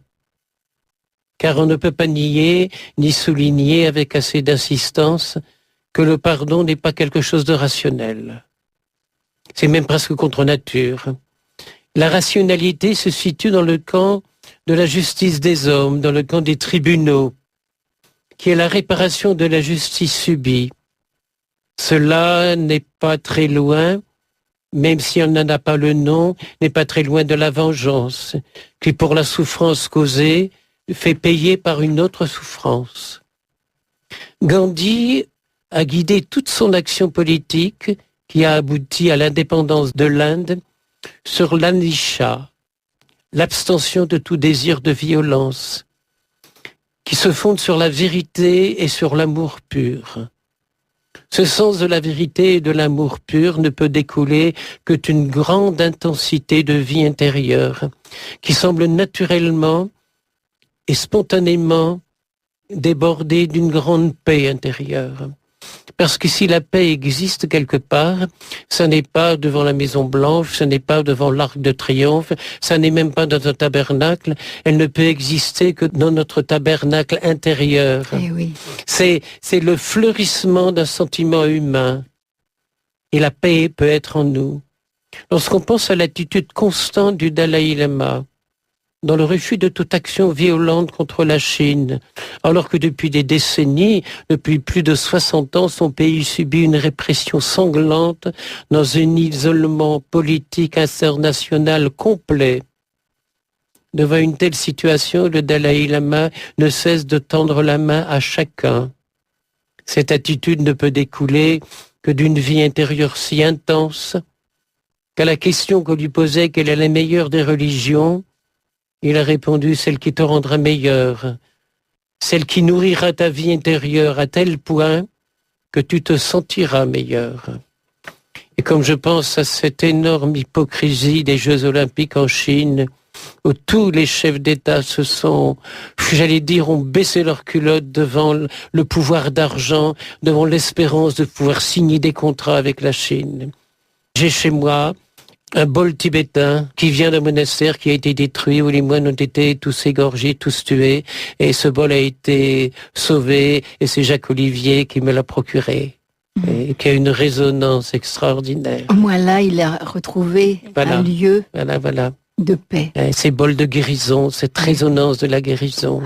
Speaker 2: Car on ne peut pas nier ni souligner avec assez d'insistance que le pardon n'est pas quelque chose de rationnel. C'est même presque contre nature. La rationalité se situe dans le camp de la justice des hommes, dans le camp des tribunaux, qui est la réparation de la justice subie. Cela n'est pas très loin, même si on n'en a pas le nom, n'est pas très loin de la vengeance, qui pour la souffrance causée, fait payer par une autre souffrance. Gandhi a guidé toute son action politique qui a abouti à l'indépendance de l'Inde sur l'anisha, l'abstention de tout désir de violence, qui se fonde sur la vérité et sur l'amour pur. Ce sens de la vérité et de l'amour pur ne peut découler que d'une grande intensité de vie intérieure qui semble naturellement et spontanément déborder d'une grande paix intérieure. Parce que si la paix existe quelque part, ce n'est pas devant la Maison Blanche, ce n'est pas devant l'Arc de Triomphe, ça n'est même pas dans un tabernacle, elle ne peut exister que dans notre tabernacle intérieur.
Speaker 1: Eh oui.
Speaker 2: C'est le fleurissement d'un sentiment humain. Et la paix peut être en nous. Lorsqu'on pense à l'attitude constante du Dalai Lama, dans le refus de toute action violente contre la Chine, alors que depuis des décennies, depuis plus de 60 ans, son pays subit une répression sanglante dans un isolement politique international complet. Devant une telle situation, le Dalai Lama ne cesse de tendre la main à chacun. Cette attitude ne peut découler que d'une vie intérieure si intense qu'à la question qu'on lui posait quelle est la meilleure des religions, il a répondu, celle qui te rendra meilleur, celle qui nourrira ta vie intérieure à tel point que tu te sentiras meilleur. Et comme je pense à cette énorme hypocrisie des Jeux Olympiques en Chine, où tous les chefs d'État se sont, j'allais dire, ont baissé leurs culottes devant le pouvoir d'argent, devant l'espérance de pouvoir signer des contrats avec la Chine. J'ai chez moi un bol tibétain qui vient d'un monastère qui a été détruit, où les moines ont été tous égorgés, tous tués, et ce bol a été sauvé, et c'est Jacques Olivier qui me l'a procuré, et qui a une résonance extraordinaire.
Speaker 1: Au moins là, il a retrouvé un lieu
Speaker 2: Voilà.
Speaker 1: de paix.
Speaker 2: Ces bols de guérison, cette résonance de la guérison.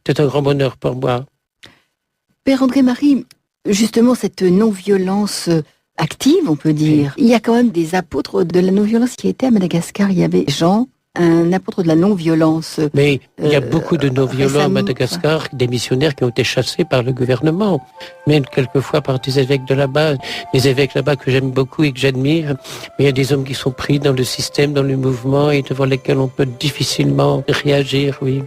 Speaker 2: C'est un grand bonheur pour moi.
Speaker 1: Père André-Marie, justement cette non-violence active, on peut dire. Il y a quand même des apôtres de la non-violence qui étaient à Madagascar. Il y avait Jean, un apôtre de la non-violence.
Speaker 2: Mais il y a beaucoup de non-violents à Madagascar, des missionnaires qui ont été chassés par le gouvernement, même quelquefois par des évêques de là-bas, des évêques là-bas que j'aime beaucoup et que j'admire. Mais il y a des hommes qui sont pris dans le système, dans le mouvement et devant lesquels on peut difficilement réagir, oui.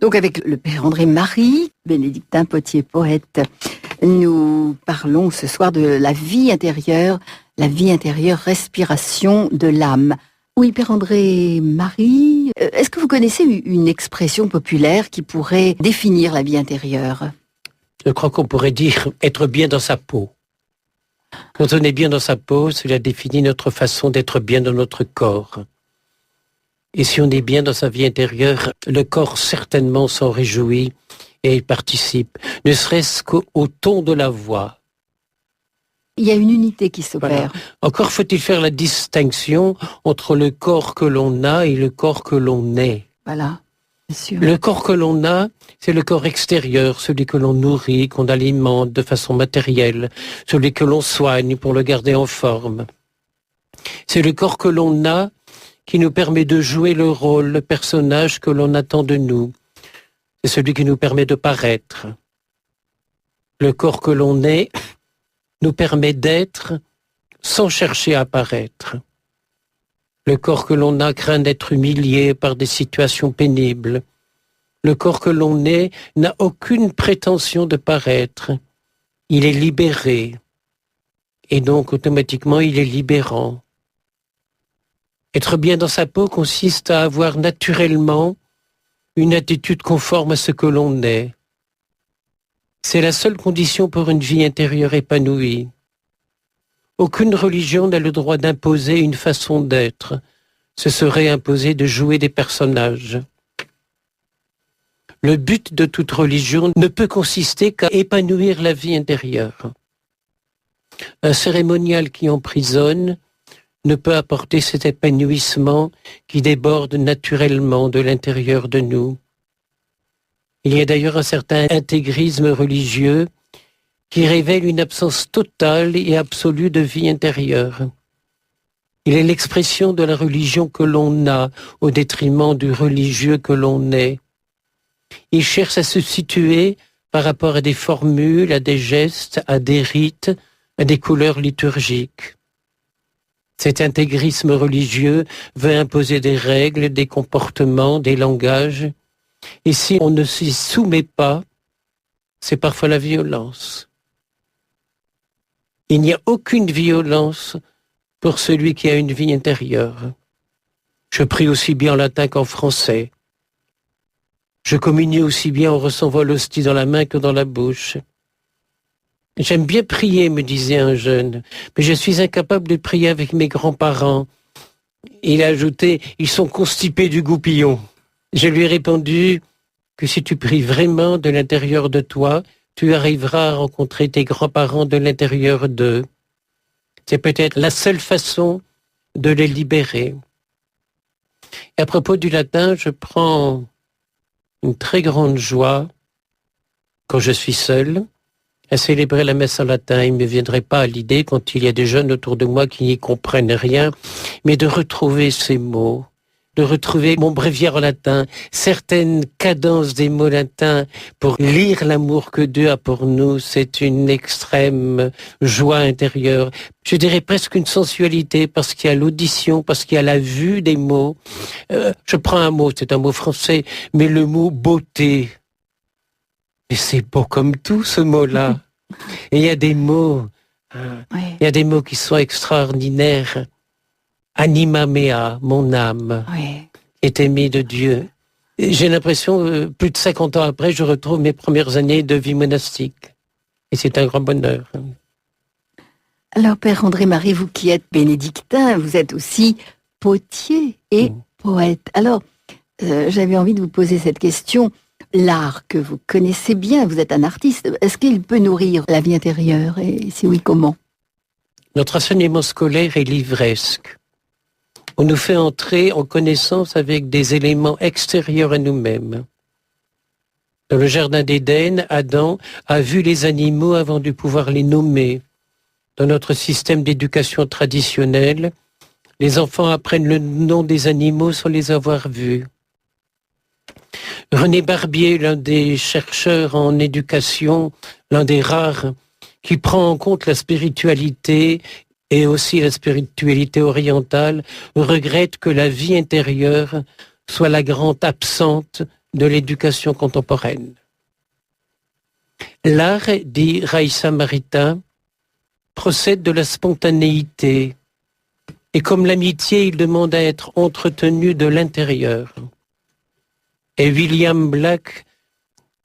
Speaker 1: Donc avec le Père André-Marie, bénédictin, potier, poète, nous parlons ce soir de la vie intérieure, respiration de l'âme. Oui, Père André-Marie, est-ce que vous connaissez une expression populaire qui pourrait définir la vie intérieure?
Speaker 2: Je crois qu'on pourrait dire être bien dans sa peau. Quand on est bien dans sa peau, cela définit notre façon d'être bien dans notre corps. Et si on est bien dans sa vie intérieure, le corps certainement s'en réjouit et il participe, ne serait-ce qu'au ton de la voix.
Speaker 1: Il y a une unité qui s'opère.
Speaker 2: Voilà. Encore faut-il faire la distinction entre le corps que l'on a et le corps que l'on est.
Speaker 1: Voilà, bien sûr.
Speaker 2: Le corps que l'on a, c'est le corps extérieur, celui que l'on nourrit, qu'on alimente de façon matérielle, celui que l'on soigne pour le garder en forme. C'est le corps que l'on a qui nous permet de jouer le rôle, le personnage que l'on attend de nous. C'est celui qui nous permet de paraître. Le corps que l'on est nous permet d'être sans chercher à paraître. Le corps que l'on a craint d'être humilié par des situations pénibles. Le corps que l'on est n'a aucune prétention de paraître. Il est libéré. Et donc, automatiquement, il est libérant. Être bien dans sa peau consiste à avoir naturellement une attitude conforme à ce que l'on est. C'est la seule condition pour une vie intérieure épanouie. Aucune religion n'a le droit d'imposer une façon d'être. Ce serait imposer de jouer des personnages. Le but de toute religion ne peut consister qu'à épanouir la vie intérieure. Un cérémonial qui emprisonne ne peut apporter cet épanouissement qui déborde naturellement de l'intérieur de nous. Il y a d'ailleurs un certain intégrisme religieux qui révèle une absence totale et absolue de vie intérieure. Il est l'expression de la religion que l'on a au détriment du religieux que l'on est. Il cherche à se situer par rapport à des formules, à des gestes, à des rites, à des couleurs liturgiques. Cet intégrisme religieux veut imposer des règles, des comportements, des langages. Et si on ne s'y soumet pas, c'est parfois la violence. Il n'y a aucune violence pour celui qui a une vie intérieure. Je prie aussi bien en latin qu'en français. Je communie aussi bien en recevant l'hostie dans la main que dans la bouche. J'aime bien prier, me disait un jeune, mais je suis incapable de prier avec mes grands-parents. Il a ajouté, ils sont constipés du goupillon. Je lui ai répondu que si tu pries vraiment de l'intérieur de toi, tu arriveras à rencontrer tes grands-parents de l'intérieur d'eux. C'est peut-être la seule façon de les libérer. Et à propos du latin, je prends une très grande joie quand je suis seul à célébrer la messe en latin. Il ne me viendrait pas à l'idée, quand il y a des jeunes autour de moi qui n'y comprennent rien, mais de retrouver ces mots, de retrouver mon bréviaire en latin, certaines cadences des mots latins pour lire l'amour que Dieu a pour nous. C'est une extrême joie intérieure. Je dirais presque une sensualité, parce qu'il y a l'audition, parce qu'il y a la vue des mots. Je prends un mot, c'est un mot français, mais le mot beauté. Et c'est beau comme tout, ce mot-là. Et il y a des mots, il y a des mots qui sont extraordinaires. Anima mea, mon âme, est aimée de Dieu. Et j'ai l'impression, plus de 50 ans après, je retrouve mes premières années de vie monastique. Et c'est un grand bonheur.
Speaker 1: Alors, Père André-Marie, vous qui êtes bénédictin, vous êtes aussi potier et poète. Alors, j'avais envie de vous poser cette question. L'art que vous connaissez bien, vous êtes un artiste, est-ce qu'il peut nourrir la vie intérieure? Et si oui, comment?
Speaker 2: Notre enseignement scolaire est livresque. On nous fait entrer en connaissance avec des éléments extérieurs à nous-mêmes. Dans le jardin d'Éden, Adam a vu les animaux avant de pouvoir les nommer. Dans notre système d'éducation traditionnelle, les enfants apprennent le nom des animaux sans les avoir vus. René Barbier, l'un des chercheurs en éducation, l'un des rares, qui prend en compte la spiritualité et aussi la spiritualité orientale, regrette que la vie intérieure soit la grande absente de l'éducation contemporaine. L'art, dit Raïssa Maritain, procède de la spontanéité, et comme l'amitié, il demande à être entretenu de l'intérieur. Et William Black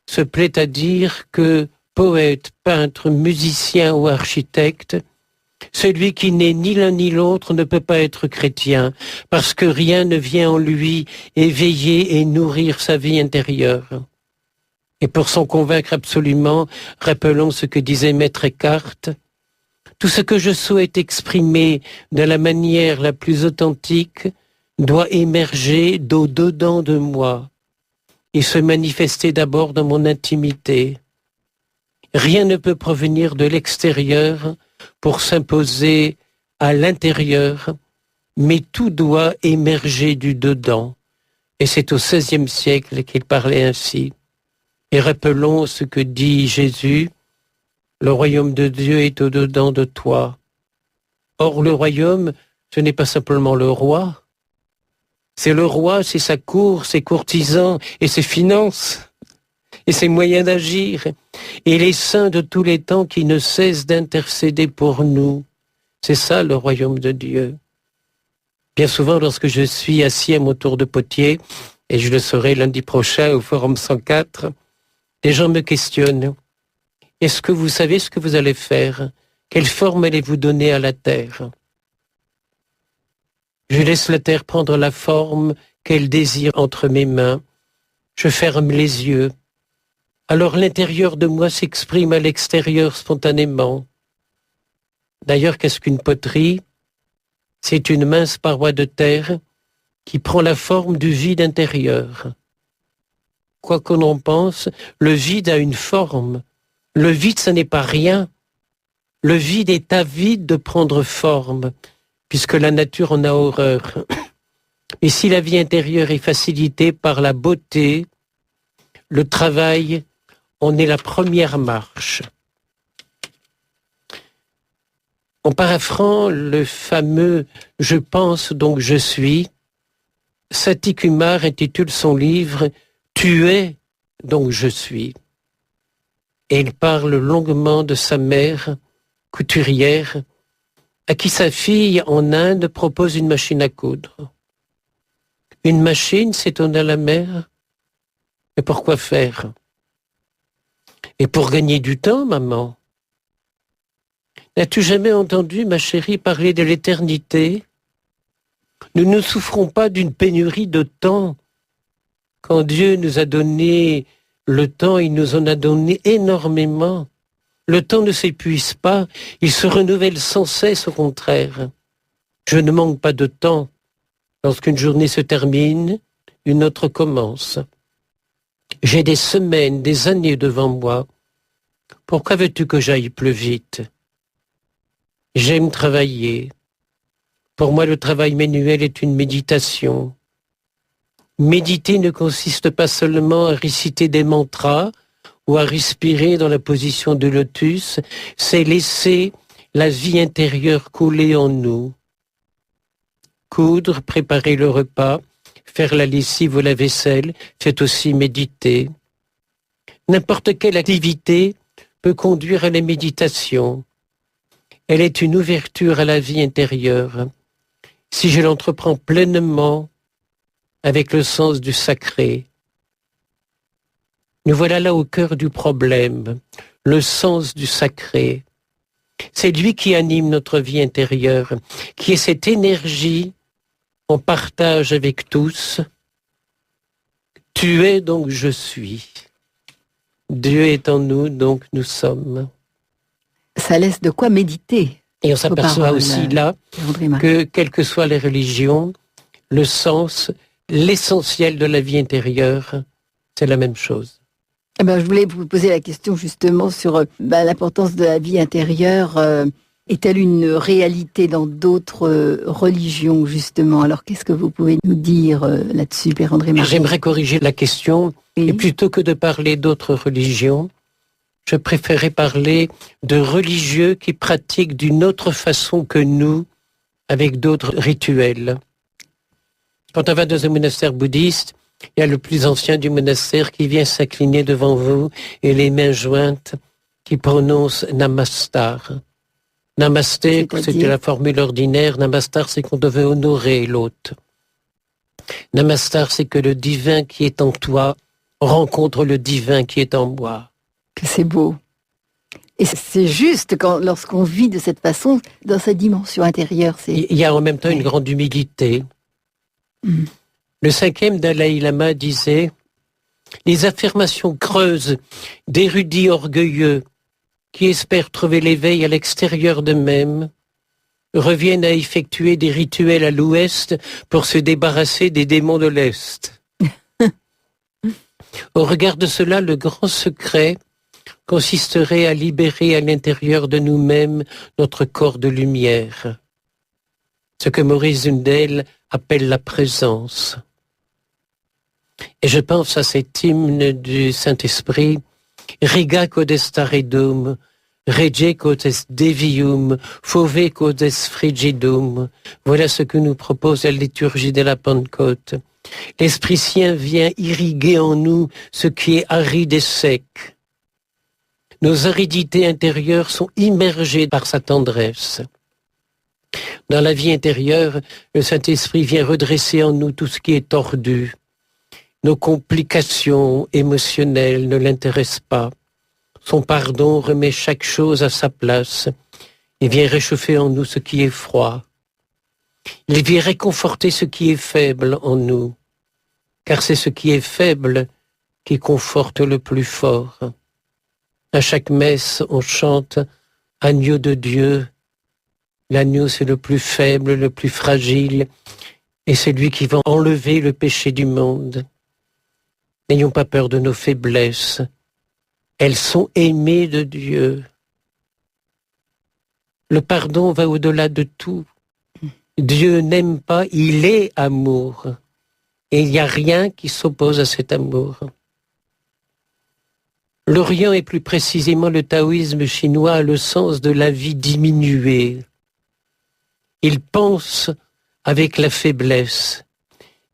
Speaker 2: se plaît à dire que poète, peintre, musicien ou architecte Celui qui n'est ni l'un ni l'autre ne peut pas être chrétien, parce que rien ne vient en lui éveiller et nourrir sa vie intérieure. Et pour s'en convaincre absolument, rappelons ce que disait Maître Eckhart, tout ce que je souhaite exprimer de la manière la plus authentique doit émerger d'au-dedans de moi et se manifester d'abord dans mon intimité. Rien ne peut provenir de l'extérieur pour s'imposer à l'intérieur, mais tout doit émerger du dedans. Et c'est au XVIe siècle qu'il parlait ainsi. Et rappelons ce que dit Jésus, le royaume de Dieu est au-dedans de toi. Or, le royaume, ce n'est pas simplement le roi. C'est le roi, c'est sa cour, ses courtisans et ses finances et ses moyens d'agir. Et les saints de tous les temps qui ne cessent d'intercéder pour nous. C'est ça le royaume de Dieu. Bien souvent, lorsque je suis assis à mon tour de potier, et je le serai lundi prochain au Forum 104, les gens me questionnent. Est-ce que vous savez ce que vous allez faire? Quelle forme allez-vous donner à la terre? Je laisse la terre prendre la forme qu'elle désire entre mes mains. Je ferme les yeux. Alors l'intérieur de moi s'exprime à l'extérieur spontanément. D'ailleurs, qu'est-ce qu'une poterie? C'est une mince paroi de terre qui prend la forme du vide intérieur. Quoi qu'on en pense, le vide a une forme. Le vide, ce n'est pas rien. Le vide est avide de prendre forme, puisque la nature en a horreur. Et si la vie intérieure est facilitée par la beauté, le travail en est la première marche. En paraphrasant le fameux « Je pense donc je suis », Sati Kumar intitule son livre « Tu es donc je suis ». Et il parle longuement de sa mère, couturière, à qui sa fille en Inde propose une machine à coudre. Une machine, s'étonna la mère. Mais pourquoi faire? Et pour gagner du temps, maman. N'as-tu jamais entendu, ma chérie, parler de l'éternité? Nous ne souffrons pas d'une pénurie de temps. Quand Dieu nous a donné le temps, il nous en a donné énormément. Le temps ne s'épuise pas, il se renouvelle sans cesse, au contraire. Je ne manque pas de temps. Lorsqu'une journée se termine, une autre commence. J'ai des semaines, des années devant moi. Pourquoi veux-tu que j'aille plus vite? J'aime travailler. Pour moi, le travail manuel est une méditation. Méditer ne consiste pas seulement à réciter des mantras ou à respirer dans la position de lotus, c'est laisser la vie intérieure couler en nous. Coudre, préparer le repas, faire la lessive ou la vaisselle, c'est aussi méditer. N'importe quelle activité peut conduire à la méditation. Elle est une ouverture à la vie intérieure. Si je l'entreprends pleinement, avec le sens du sacré. Nous voilà là au cœur du problème, le sens du sacré. C'est lui qui anime notre vie intérieure, qui est cette énergie qu'on partage avec tous. Tu es donc je suis. Dieu est en nous, donc nous sommes.
Speaker 1: Ça laisse de quoi méditer.
Speaker 2: Et on s'aperçoit aussi là que, quelles que soient les religions, le sens, l'essentiel de la vie intérieure, c'est la même chose.
Speaker 1: Eh ben, je voulais vous poser la question justement sur l'importance de la vie intérieure. Est-elle une réalité dans d'autres religions, justement? Alors, qu'est-ce que vous pouvez nous dire là-dessus, Père André Marie?
Speaker 2: J'aimerais corriger la question. Oui. Et plutôt que de parler d'autres religions, je préférais parler de religieux qui pratiquent d'une autre façon que nous, avec d'autres rituels. Quand on va dans un monastère bouddhiste, il y a le plus ancien du monastère qui vient s'incliner devant vous et les mains jointes qui prononce Namastar. Namasté, c'était la formule ordinaire. Namastar, c'est qu'on devait honorer l'hôte. Namastar, c'est que le divin qui est en toi rencontre le divin qui est en moi.
Speaker 1: Que c'est beau. Et c'est juste lorsqu'on vit de cette façon, dans sa dimension intérieure.
Speaker 2: Il y a en même temps une grande humilité. Le 5e Dalai Lama disait « Les affirmations creuses d'érudits orgueilleux qui espèrent trouver l'éveil à l'extérieur d'eux-mêmes reviennent à effectuer des rituels à l'ouest pour se débarrasser des démons de l'est. » Au regard de cela, le grand secret consisterait à libérer à l'intérieur de nous-mêmes notre corps de lumière, ce que Maurice Zundel appelle la présence. Et je pense à cet hymne du Saint-Esprit, Riga codest aredum, rege codest devium, fove codest frigidum. Voilà ce que nous propose la liturgie de la Pentecôte. L'Esprit Saint vient irriguer en nous ce qui est aride et sec. Nos aridités intérieures sont immergées par sa tendresse. Dans la vie intérieure, le Saint-Esprit vient redresser en nous tout ce qui est tordu. Nos complications émotionnelles ne l'intéressent pas. Son pardon remet chaque chose à sa place et vient réchauffer en nous ce qui est froid. Il vient réconforter ce qui est faible en nous, car c'est ce qui est faible qui conforte le plus fort. À chaque messe, on chante « Agneau de Dieu ». L'agneau, c'est le plus faible, le plus fragile, et c'est lui qui va enlever le péché du monde. N'ayons pas peur de nos faiblesses. Elles sont aimées de Dieu. Le pardon va au-delà de tout. Dieu n'aime pas, il est amour. Et il n'y a rien qui s'oppose à cet amour. L'Orient, et plus précisément le taoïsme chinois, a le sens de la vie diminuée. Il pense avec la faiblesse.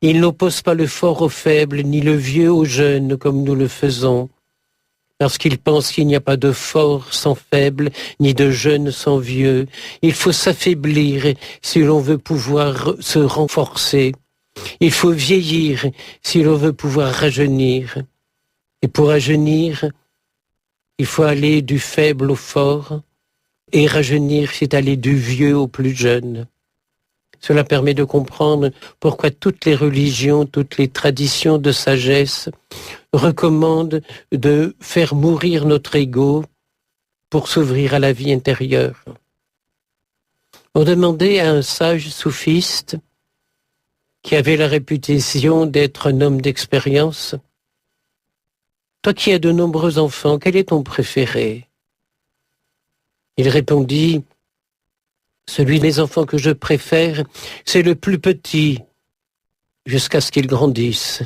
Speaker 2: Il n'oppose pas le fort au faible, ni le vieux au jeune, comme nous le faisons, parce qu'il pense qu'il n'y a pas de fort sans faible, ni de jeune sans vieux. Il faut s'affaiblir si l'on veut pouvoir se renforcer. Il faut vieillir si l'on veut pouvoir rajeunir. Et pour rajeunir, il faut aller du faible au fort, et rajeunir, c'est aller du vieux au plus jeune. Cela permet de comprendre pourquoi toutes les religions, toutes les traditions de sagesse recommandent de faire mourir notre ego pour s'ouvrir à la vie intérieure. On demandait à un sage soufiste qui avait la réputation d'être un homme d'expérience, « Toi qui as de nombreux enfants, quel est ton préféré ?» Il répondit, « Celui des enfants que je préfère, c'est le plus petit, jusqu'à ce qu'il grandisse.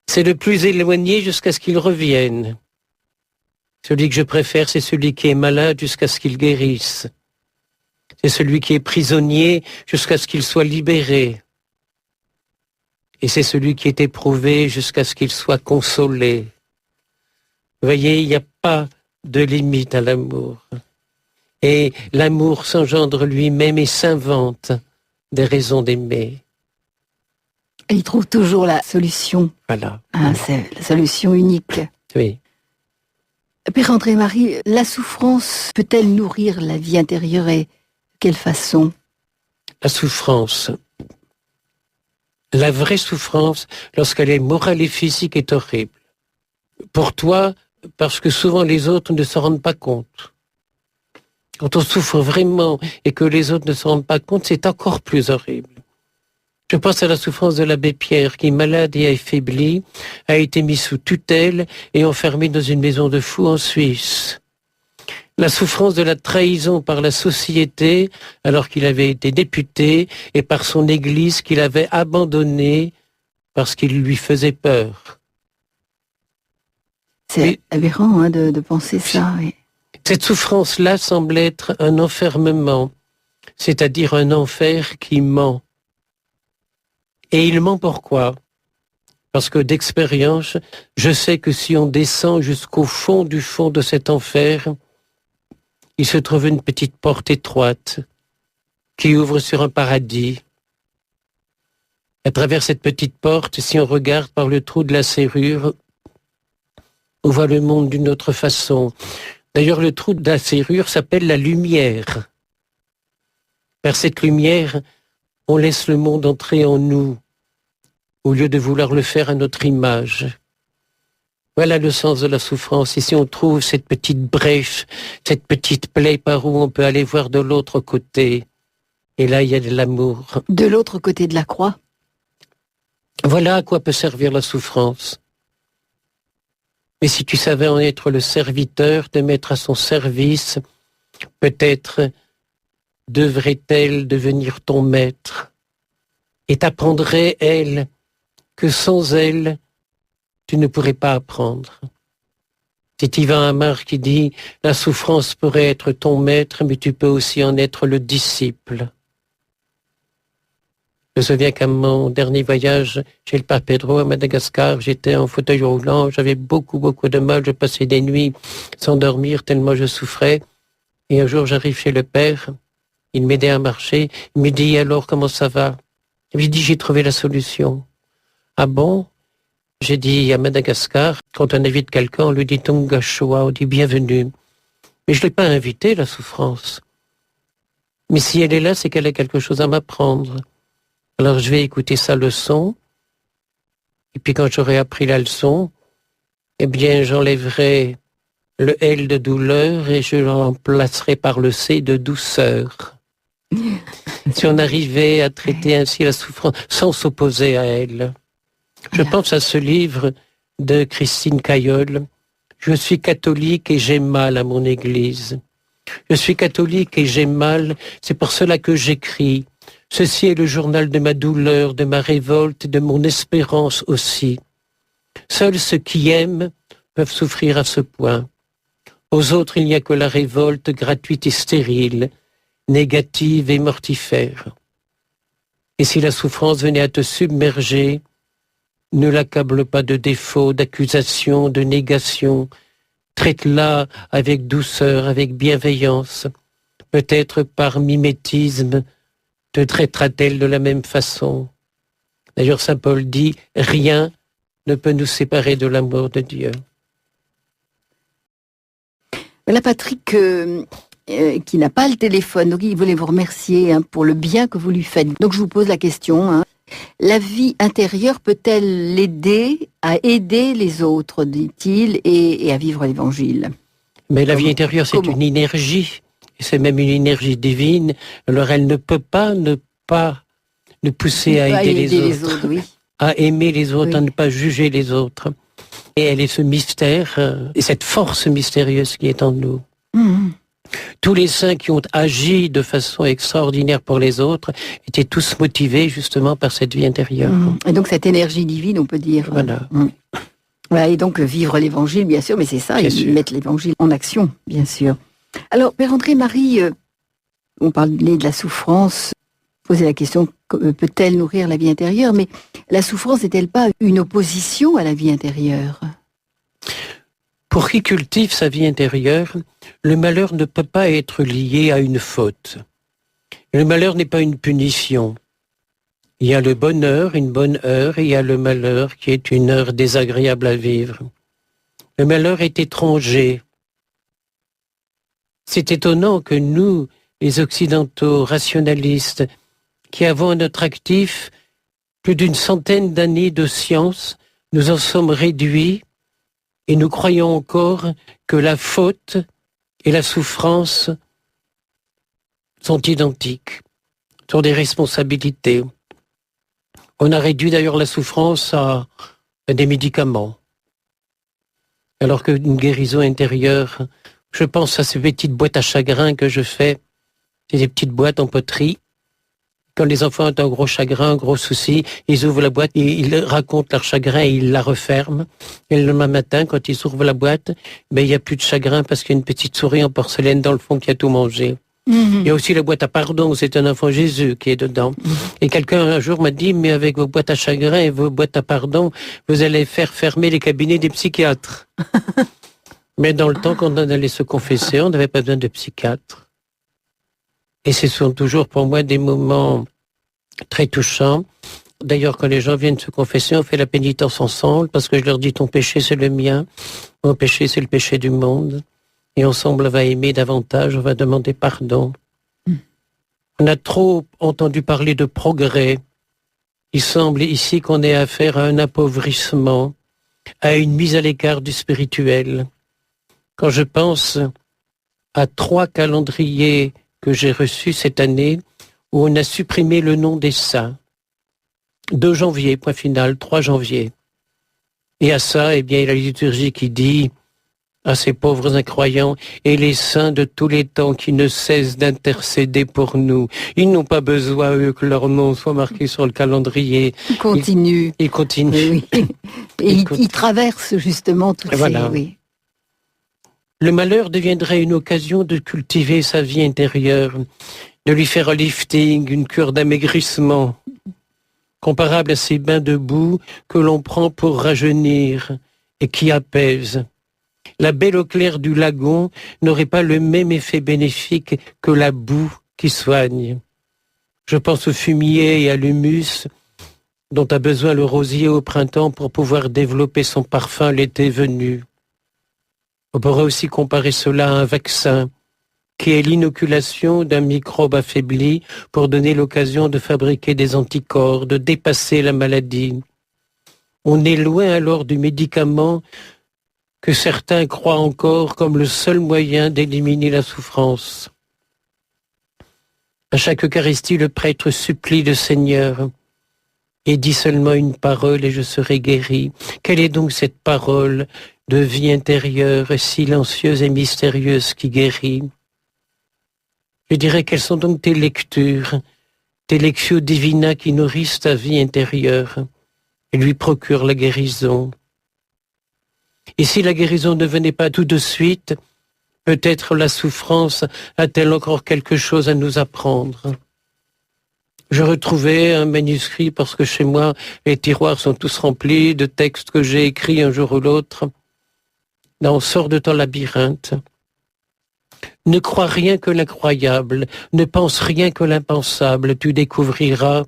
Speaker 2: C'est le plus éloigné jusqu'à ce qu'il revienne. Celui que je préfère, c'est celui qui est malade jusqu'à ce qu'il guérisse. C'est celui qui est prisonnier jusqu'à ce qu'il soit libéré. Et c'est celui qui est éprouvé jusqu'à ce qu'il soit consolé. » Vous voyez, il n'y a pas de limite à l'amour. Et l'amour s'engendre lui-même et s'invente des raisons d'aimer.
Speaker 1: Et il trouve toujours la solution.
Speaker 2: Voilà.
Speaker 1: C'est la solution unique.
Speaker 2: Oui.
Speaker 1: Père André-Marie, la souffrance peut-elle nourrir la vie intérieure et de quelle façon?
Speaker 2: La souffrance. La vraie souffrance, lorsqu'elle est morale et physique, est horrible. Pour toi, parce que souvent les autres ne se rendent pas compte. Quand on souffre vraiment et que les autres ne se rendent pas compte, c'est encore plus horrible. Je pense à la souffrance de l'abbé Pierre, qui, malade et affaibli, a été mis sous tutelle et enfermé dans une maison de fous en Suisse. La souffrance de la trahison par la société, alors qu'il avait été député, et par son Église qu'il avait abandonnée parce qu'il lui faisait peur.
Speaker 1: C'est aberrant de penser ça. Oui.
Speaker 2: Cette souffrance-là semble être un enfermement, c'est-à-dire un enfer qui ment. Et il ment pourquoi? Parce que d'expérience, je sais que si on descend jusqu'au fond du fond de cet enfer, il se trouve une petite porte étroite qui ouvre sur un paradis. À travers cette petite porte, si on regarde par le trou de la serrure, on voit le monde d'une autre façon. D'ailleurs, le trou de la serrure s'appelle la lumière. Vers cette lumière, on laisse le monde entrer en nous, au lieu de vouloir le faire à notre image. Voilà le sens de la souffrance. Ici, on trouve cette petite brèche, cette petite plaie par où on peut aller voir de l'autre côté. Et là, il y a de l'amour.
Speaker 1: De l'autre côté de la croix.
Speaker 2: Voilà à quoi peut servir la souffrance. Mais si tu savais en être le serviteur, te mettre à son service, peut-être devrait-elle devenir ton maître. Et t'apprendrait, elle, que sans elle, tu ne pourrais pas apprendre. C'est Ivan Amar qui dit « La souffrance pourrait être ton maître, mais tu peux aussi en être le disciple. » Je me souviens qu'à mon dernier voyage chez le Père Pedro à Madagascar, j'étais en fauteuil roulant, j'avais beaucoup de mal, je passais des nuits sans dormir tellement je souffrais. Et un jour j'arrive chez le Père, il m'aidait à marcher, il me dit « Alors comment ça va ?» Je lui dis « J'ai trouvé la solution. » Ah bon? J'ai dit à Madagascar, quand on invite quelqu'un, on lui dit Tonga Shoa, on dit bienvenue. Mais je ne l'ai pas invité, la souffrance. Mais si elle est là, c'est qu'elle a quelque chose à m'apprendre. Alors je vais écouter sa leçon. Et puis quand j'aurai appris la leçon, eh bien j'enlèverai le L de douleur et je le remplacerai par le C de douceur. Si on arrivait à traiter ainsi la souffrance sans s'opposer à elle. Je pense à ce livre de Christine Cailleul. Je suis catholique et j'ai mal à mon église. Je suis catholique et j'ai mal, c'est pour cela que j'écris. Ceci est le journal de ma douleur, de ma révolte, de mon espérance aussi. Seuls ceux qui aiment peuvent souffrir à ce point. Aux autres, il n'y a que la révolte gratuite et stérile, négative et mortifère. Et si la souffrance venait à te submerger, ne l'accable pas de défauts, d'accusations, de négations. Traite-la avec douceur, avec bienveillance. Peut-être par mimétisme, te traitera-t-elle de la même façon. D'ailleurs, saint Paul dit « Rien ne peut nous séparer de l'amour de Dieu ».
Speaker 1: Voilà Patrick, qui n'a pas le téléphone, donc il voulait vous remercier pour le bien que vous lui faites. Donc je vous pose la question, la vie intérieure peut-elle l'aider à aider les autres, dit-il, et à vivre l'Évangile?
Speaker 2: Mais la vie intérieure, c'est une énergie, et c'est même une énergie divine, alors elle ne peut pas ne pousser à aider les autres,
Speaker 1: oui.
Speaker 2: À aimer les autres,
Speaker 1: Oui.
Speaker 2: à ne pas juger les autres. Et elle est ce mystère, et cette force mystérieuse qui est en nous.
Speaker 1: Mmh.
Speaker 2: Tous les saints qui ont agi de façon extraordinaire pour les autres étaient tous motivés justement par cette vie intérieure.
Speaker 1: Et donc cette énergie divine, on peut dire.
Speaker 2: Voilà.
Speaker 1: Voilà, et donc vivre l'Évangile, bien sûr, mais c'est ça, mettre l'Évangile en action, bien sûr. Alors, Père André-Marie, on parlait de la souffrance, poser la question, peut-elle nourrir la vie intérieure? Mais la souffrance n'est-elle pas une opposition à la vie intérieure?
Speaker 2: Pour qui cultive sa vie intérieure, le malheur ne peut pas être lié à une faute. Le malheur n'est pas une punition. Il y a le bonheur, une bonne heure, et il y a le malheur qui est une heure désagréable à vivre. Le malheur est étranger. C'est étonnant que nous, les Occidentaux rationalistes, qui avons à notre actif plus d'une centaine d'années de science, nous en sommes réduits et nous croyons encore que la faute et la souffrance sont identiques, sont des responsabilités. On a réduit d'ailleurs la souffrance à des médicaments. Alors qu'une guérison intérieure, je pense à ces petites boîtes à chagrin que je fais, c'est des petites boîtes en poterie. Quand les enfants ont un gros chagrin, un gros souci, ils ouvrent la boîte, ils racontent leur chagrin et ils la referment. Et le lendemain matin, quand ils ouvrent la boîte, il n'y a plus de chagrin parce qu'il y a une petite souris en porcelaine dans le fond qui a tout mangé. Il y a aussi la boîte à pardon, c'est un enfant Jésus qui est dedans. Et quelqu'un un jour m'a dit, mais avec vos boîtes à chagrin et vos boîtes à pardon, vous allez faire fermer les cabinets des psychiatres. Mais dans le temps, quand on allait se confesser, on n'avait pas besoin de psychiatre. Et ce sont toujours pour moi des moments très touchants. D'ailleurs, quand les gens viennent se confesser, on fait la pénitence ensemble, parce que je leur dis, ton péché c'est le mien, mon péché c'est le péché du monde. et ensemble on va aimer davantage, on va demander pardon. On a trop entendu parler de progrès. Il semble ici qu'on ait affaire à un appauvrissement, à une mise à l'écart du spirituel. Quand je pense à 3 calendriers que j'ai reçus cette année, où on a supprimé le nom des saints. 2 janvier, point final, 3 janvier. Et à ça, eh bien, il y a la liturgie qui dit à ces pauvres incroyants, et les saints de tous les temps qui ne cessent d'intercéder pour nous. Ils n'ont pas besoin, eux, que leur nom soit marqué sur le calendrier.
Speaker 1: Ils continuent.
Speaker 2: Ils continuent.
Speaker 1: Oui. Et ils traversent justement toutes
Speaker 2: voilà.
Speaker 1: ces... Oui.
Speaker 2: Le malheur deviendrait une occasion de cultiver sa vie intérieure, de lui faire un lifting, une cure d'amaigrissement, comparable à ces bains de boue que l'on prend pour rajeunir et qui apaisent. La belle eau claire du lagon n'aurait pas le même effet bénéfique que la boue qui soigne. Je pense au fumier et à l'humus dont a besoin le rosier au printemps pour pouvoir développer son parfum l'été venu. On pourrait aussi comparer cela à un vaccin, qui est l'inoculation d'un microbe affaibli pour donner l'occasion de fabriquer des anticorps, de dépasser la maladie. On est loin alors du médicament que certains croient encore comme le seul moyen d'éliminer la souffrance. À chaque Eucharistie, le prêtre supplie le Seigneur et dit seulement une parole et je serai guéri. Quelle est donc cette parole de vie intérieure, silencieuse et mystérieuse qui guérit? Je dirais quelles sont donc tes lectures, tes lectio divina qui nourrissent ta vie intérieure et lui procurent la guérison. Et si la guérison ne venait pas tout de suite, peut-être la souffrance a-t-elle encore quelque chose à nous apprendre. Je retrouvais un manuscrit parce que chez moi, les tiroirs sont tous remplis de textes que j'ai écrits un jour ou l'autre. Là, on sort de ton labyrinthe. Ne crois rien que l'incroyable, ne pense rien que l'impensable, tu découvriras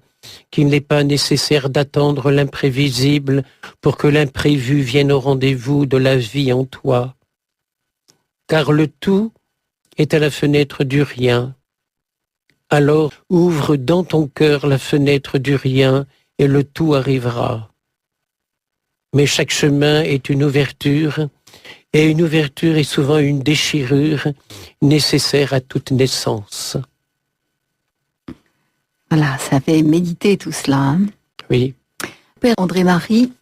Speaker 2: qu'il n'est pas nécessaire d'attendre l'imprévisible pour que l'imprévu vienne au rendez-vous de la vie en toi. Car le tout est à la fenêtre du rien. Alors ouvre dans ton cœur la fenêtre du rien et le tout arrivera. Mais chaque chemin est une ouverture, et une ouverture est souvent une déchirure nécessaire à toute naissance.
Speaker 1: Voilà, ça fait méditer tout cela. Hein.
Speaker 2: Oui.
Speaker 1: Père André-Marie,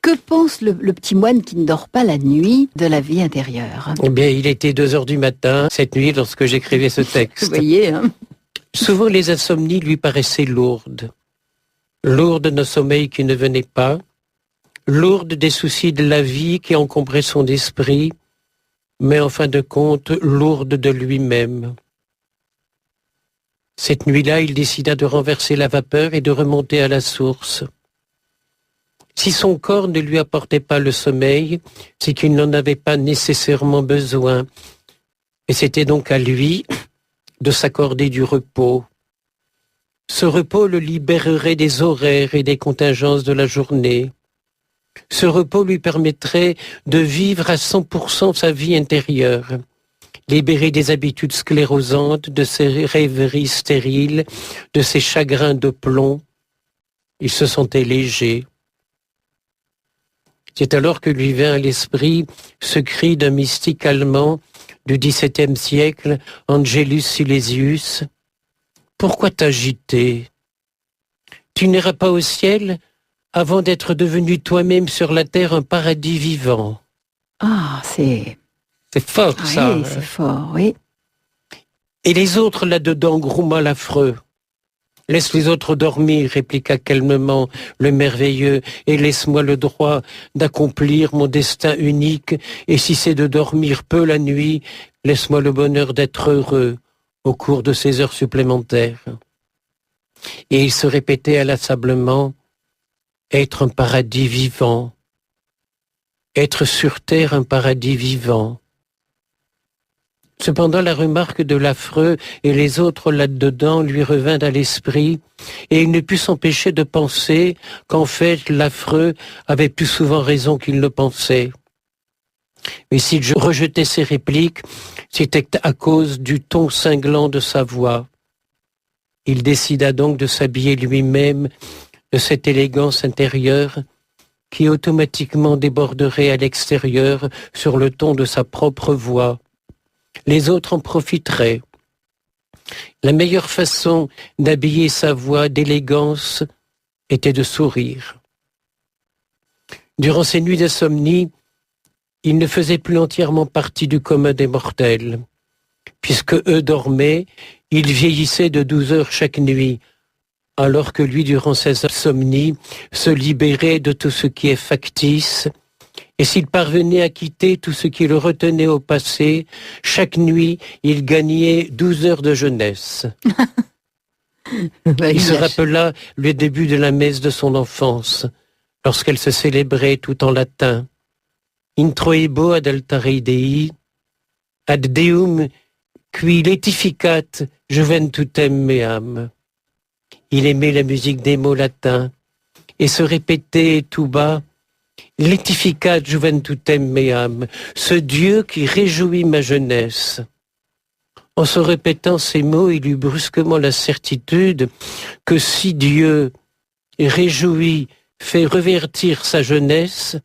Speaker 1: que pense le petit moine qui ne dort pas la nuit de la vie intérieure?
Speaker 2: Eh bien, il était 2h du matin cette nuit lorsque j'écrivais ce texte.
Speaker 1: Vous voyez, hein.
Speaker 2: Souvent les insomnies lui paraissaient lourdes. Lourdes d'un sommeil qui ne venait pas, lourdes des soucis de la vie qui encombraient son esprit, mais en fin de compte, lourdes de lui-même. Cette nuit-là, il décida de renverser la vapeur et de remonter à la source. Si son corps ne lui apportait pas le sommeil, c'est qu'il n'en avait pas nécessairement besoin. Et c'était donc à lui de s'accorder du repos. Ce repos le libérerait des horaires et des contingences de la journée. Ce repos lui permettrait de vivre à 100% sa vie intérieure, libéré des habitudes sclérosantes, de ses rêveries stériles, de ses chagrins de plomb. Il se sentait léger. C'est alors que lui vint à l'esprit ce cri d'un mystique allemand du XVIIe siècle, Angelus Silesius. « Pourquoi t'agiter? Tu n'iras pas au ciel avant d'être devenu toi-même sur la terre un paradis vivant. »
Speaker 1: Ah, c'est
Speaker 2: fort, ça.
Speaker 1: Oui, c'est fort, oui.
Speaker 2: Et les autres là-dedans groument l'affreux. « Laisse les autres dormir, répliqua calmement le merveilleux, et laisse-moi le droit d'accomplir mon destin unique, et si c'est de dormir peu la nuit, laisse-moi le bonheur d'être heureux au cours de ces heures supplémentaires. » Et il se répétait inlassablement, « Être un paradis vivant, être sur terre un paradis vivant. » Cependant, la remarque de l'affreux et les autres là-dedans lui revint à l'esprit, et il ne put s'empêcher de penser qu'en fait, l'affreux avait plus souvent raison qu'il ne pensait. Et si je rejetais ses répliques, c'était à cause du ton cinglant de sa voix. Il décida donc de s'habiller lui-même de cette élégance intérieure qui automatiquement déborderait à l'extérieur sur le ton de sa propre voix. Les autres en profiteraient. La meilleure façon d'habiller sa voix d'élégance était de sourire. Durant ces nuits d'insomnie, il ne faisait plus entièrement partie du commun des mortels. Puisque eux dormaient, il vieillissait de 12 heures chaque nuit, alors que lui, durant ses insomnies, se libérait de tout ce qui est factice, et s'il parvenait à quitter tout ce qui le retenait au passé, chaque nuit, il gagnait 12 heures de jeunesse. Il se rappela le début de la messe de son enfance, lorsqu'elle se célébrait tout en latin. Introibo ad altare Dei, ad Deum qui laetificat juventutem meam. Il aimait la musique des mots latins et se répétait tout bas « Laetificat juventutem meam », ce Dieu qui réjouit ma jeunesse. En se répétant ces mots, il eut brusquement la certitude que si Dieu réjouit, fait revertir sa jeunesse,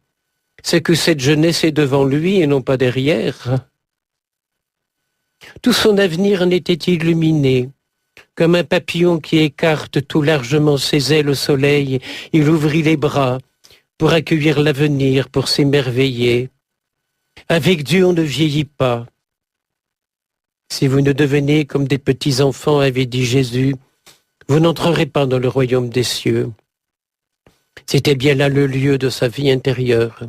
Speaker 2: c'est que cette jeunesse est devant lui et non pas derrière. Tout son avenir en était illuminé. Comme un papillon qui écarte tout largement ses ailes au soleil, il ouvrit les bras pour accueillir l'avenir, pour s'émerveiller. Avec Dieu, on ne vieillit pas. Si vous ne devenez comme des petits-enfants, avait dit Jésus, vous n'entrerez pas dans le royaume des cieux. C'était bien là le lieu de sa vie intérieure.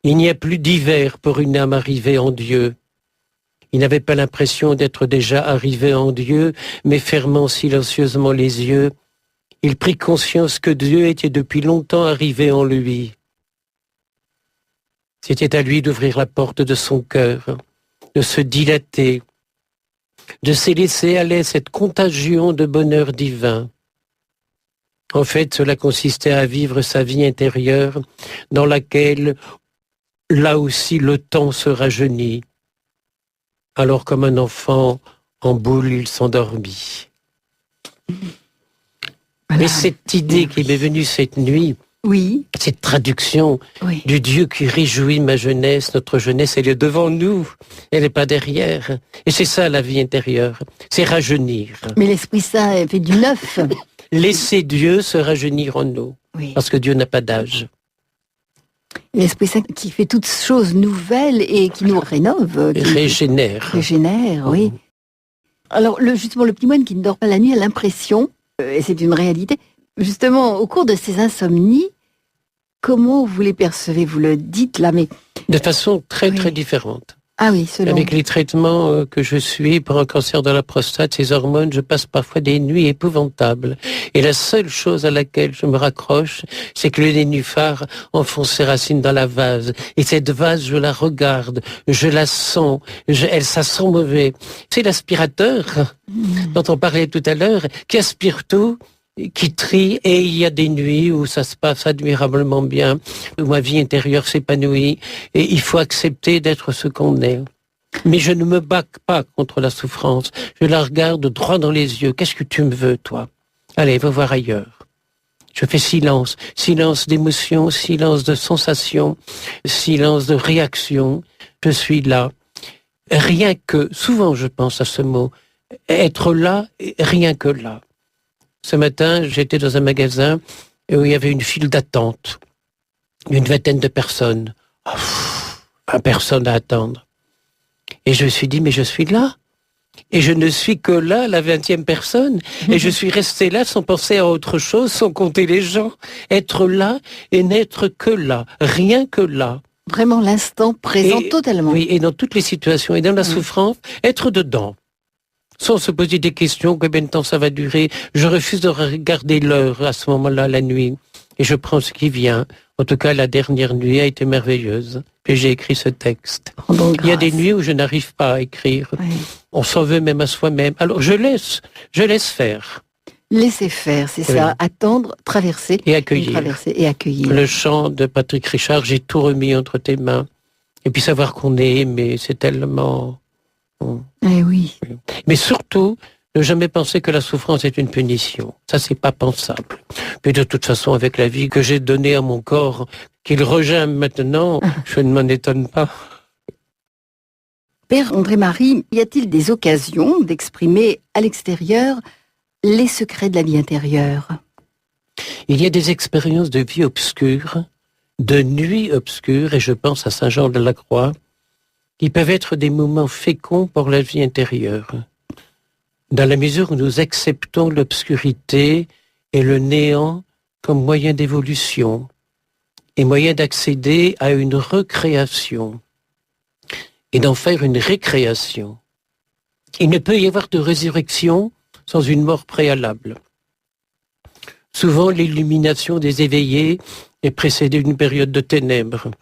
Speaker 2: Il n'y a plus d'hiver pour une âme arrivée en Dieu. Il n'avait pas l'impression d'être déjà arrivé en Dieu, mais fermant silencieusement les yeux, il prit conscience que Dieu était depuis longtemps arrivé en lui. C'était à lui d'ouvrir la porte de son cœur, de se dilater, de se laisser aller cette contagion de bonheur divin. En fait, cela consistait à vivre sa vie intérieure dans laquelle, là aussi, le temps se rajeunit. Alors, comme un enfant en boule, il s'endormit. Voilà. Mais cette idée qui m'est venue cette nuit,
Speaker 1: oui,
Speaker 2: cette traduction du Dieu qui réjouit ma jeunesse, notre jeunesse, elle est devant nous, elle n'est pas derrière. Et c'est ça la vie intérieure, c'est rajeunir.
Speaker 1: Mais l'Esprit Saint fait du neuf.
Speaker 2: Laisser Dieu se rajeunir en nous, parce que Dieu n'a pas d'âge.
Speaker 1: L'Esprit Saint qui fait toutes choses nouvelles et qui nous rénove. Qui
Speaker 2: régénère.
Speaker 1: Régénère, oui. Alors, justement, le petit moine qui ne dort pas la nuit a l'impression, et c'est une réalité, justement, au cours de ces insomnies, comment vous les percevez? Vous le dites là, mais...
Speaker 2: De façon très différente.
Speaker 1: Ah oui, selon...
Speaker 2: Avec les traitements que je suis pour un cancer de la prostate, ces hormones, je passe parfois des nuits épouvantables. Et la seule chose à laquelle je me raccroche, c'est que le nénuphar enfonce ses racines dans la vase. Et cette vase, je la regarde, je la sens, ça sent mauvais. C'est l'aspirateur dont on parlait tout à l'heure, qui aspire tout, qui trie, et il y a des nuits où ça se passe admirablement bien, où ma vie intérieure s'épanouit, et il faut accepter d'être ce qu'on est. Mais je ne me bats pas contre la souffrance, je la regarde droit dans les yeux. Qu'est-ce que tu me veux, toi? Allez, va voir ailleurs. Je fais silence, silence d'émotion, silence de sensation, silence de réaction. Je suis là. Rien que, souvent je pense à ce mot, être là, rien que là. Ce matin, j'étais dans un magasin où il y avait une file d'attente. Une vingtaine de personnes. 20 personnes à attendre. Et je me suis dit, mais je suis là. Et je ne suis que là, la 20e personne. Et je suis resté là sans penser à autre chose, sans compter les gens. Être là et n'être que là. Rien que là.
Speaker 1: Vraiment l'instant présent totalement.
Speaker 2: Oui, et dans toutes les situations. Et dans la souffrance, être dedans. Sans se poser des questions, combien de temps ça va durer. Je refuse de regarder l'heure à ce moment-là, la nuit. Et je prends ce qui vient. En tout cas, la dernière nuit a été merveilleuse. Puis j'ai écrit ce texte. Il y a des nuits où je n'arrive pas à écrire. Oui. On s'en veut même à soi-même. Alors je laisse faire.
Speaker 1: Laisser faire, c'est ça. Attendre, traverser.
Speaker 2: Et accueillir.
Speaker 1: Traverser et accueillir.
Speaker 2: Le chant de Patrick Richard, j'ai tout remis entre tes mains. Et puis savoir qu'on est aimé, c'est tellement...
Speaker 1: Eh oui.
Speaker 2: Mais surtout, ne jamais penser que la souffrance est une punition. Ça, c'est pas pensable. Mais de toute façon, avec la vie que j'ai donnée à mon corps, qu'il rejette maintenant, je ne m'en étonne pas.
Speaker 1: Père André-Marie, y a-t-il des occasions d'exprimer à l'extérieur les secrets de la vie intérieure?
Speaker 2: Il y a des expériences de vie obscure, de nuit obscure, et je pense à Saint-Jean de la Croix, qui peuvent être des moments féconds pour la vie intérieure. Dans la mesure où nous acceptons l'obscurité et le néant comme moyen d'évolution et moyen d'accéder à une recréation et d'en faire une récréation. Il ne peut y avoir de résurrection sans une mort préalable. Souvent, l'illumination des éveillés est précédée d'une période de ténèbres.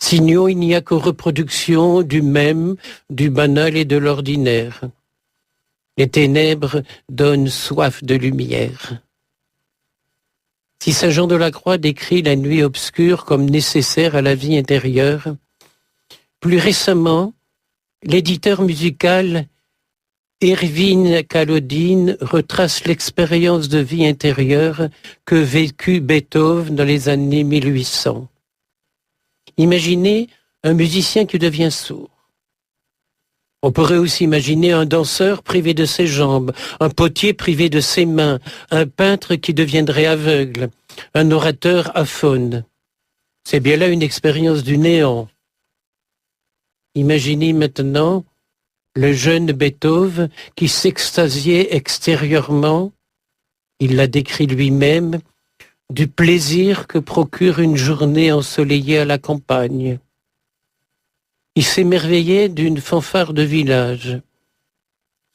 Speaker 2: Sinon, il n'y a que reproduction du même, du banal et de l'ordinaire. Les ténèbres donnent soif de lumière. Si Saint Jean de la Croix décrit la nuit obscure comme nécessaire à la vie intérieure, plus récemment, l'éditeur musical Erwin Kalodin retrace l'expérience de vie intérieure que vécut Beethoven dans les années 1800. Imaginez un musicien qui devient sourd. On pourrait aussi imaginer un danseur privé de ses jambes, un potier privé de ses mains, un peintre qui deviendrait aveugle, un orateur aphone. C'est bien là une expérience du néant. Imaginez maintenant le jeune Beethoven qui s'extasiait extérieurement, il l'a décrit lui-même, du plaisir que procure une journée ensoleillée à la campagne. Il s'émerveillait d'une fanfare de village.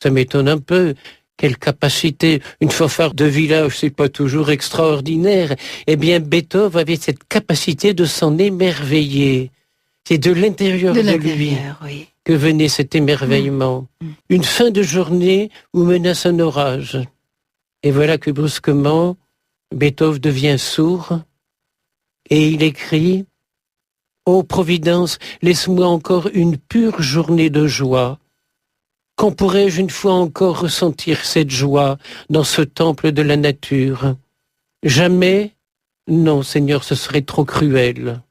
Speaker 2: Ça m'étonne un peu, quelle capacité, une fanfare de village, c'est pas toujours extraordinaire. Eh bien, Beethoven avait cette capacité de s'en émerveiller. C'est de l'intérieur de lui
Speaker 1: oui.
Speaker 2: que venait cet émerveillement. Une fin de journée où menace un orage. Et voilà que brusquement, Beethoven devient sourd et il écrit « Ô Providence, laisse-moi encore une pure journée de joie. Quand pourrais-je une fois encore ressentir cette joie dans ce temple de la nature? Jamais? Non, Seigneur, ce serait trop cruel. »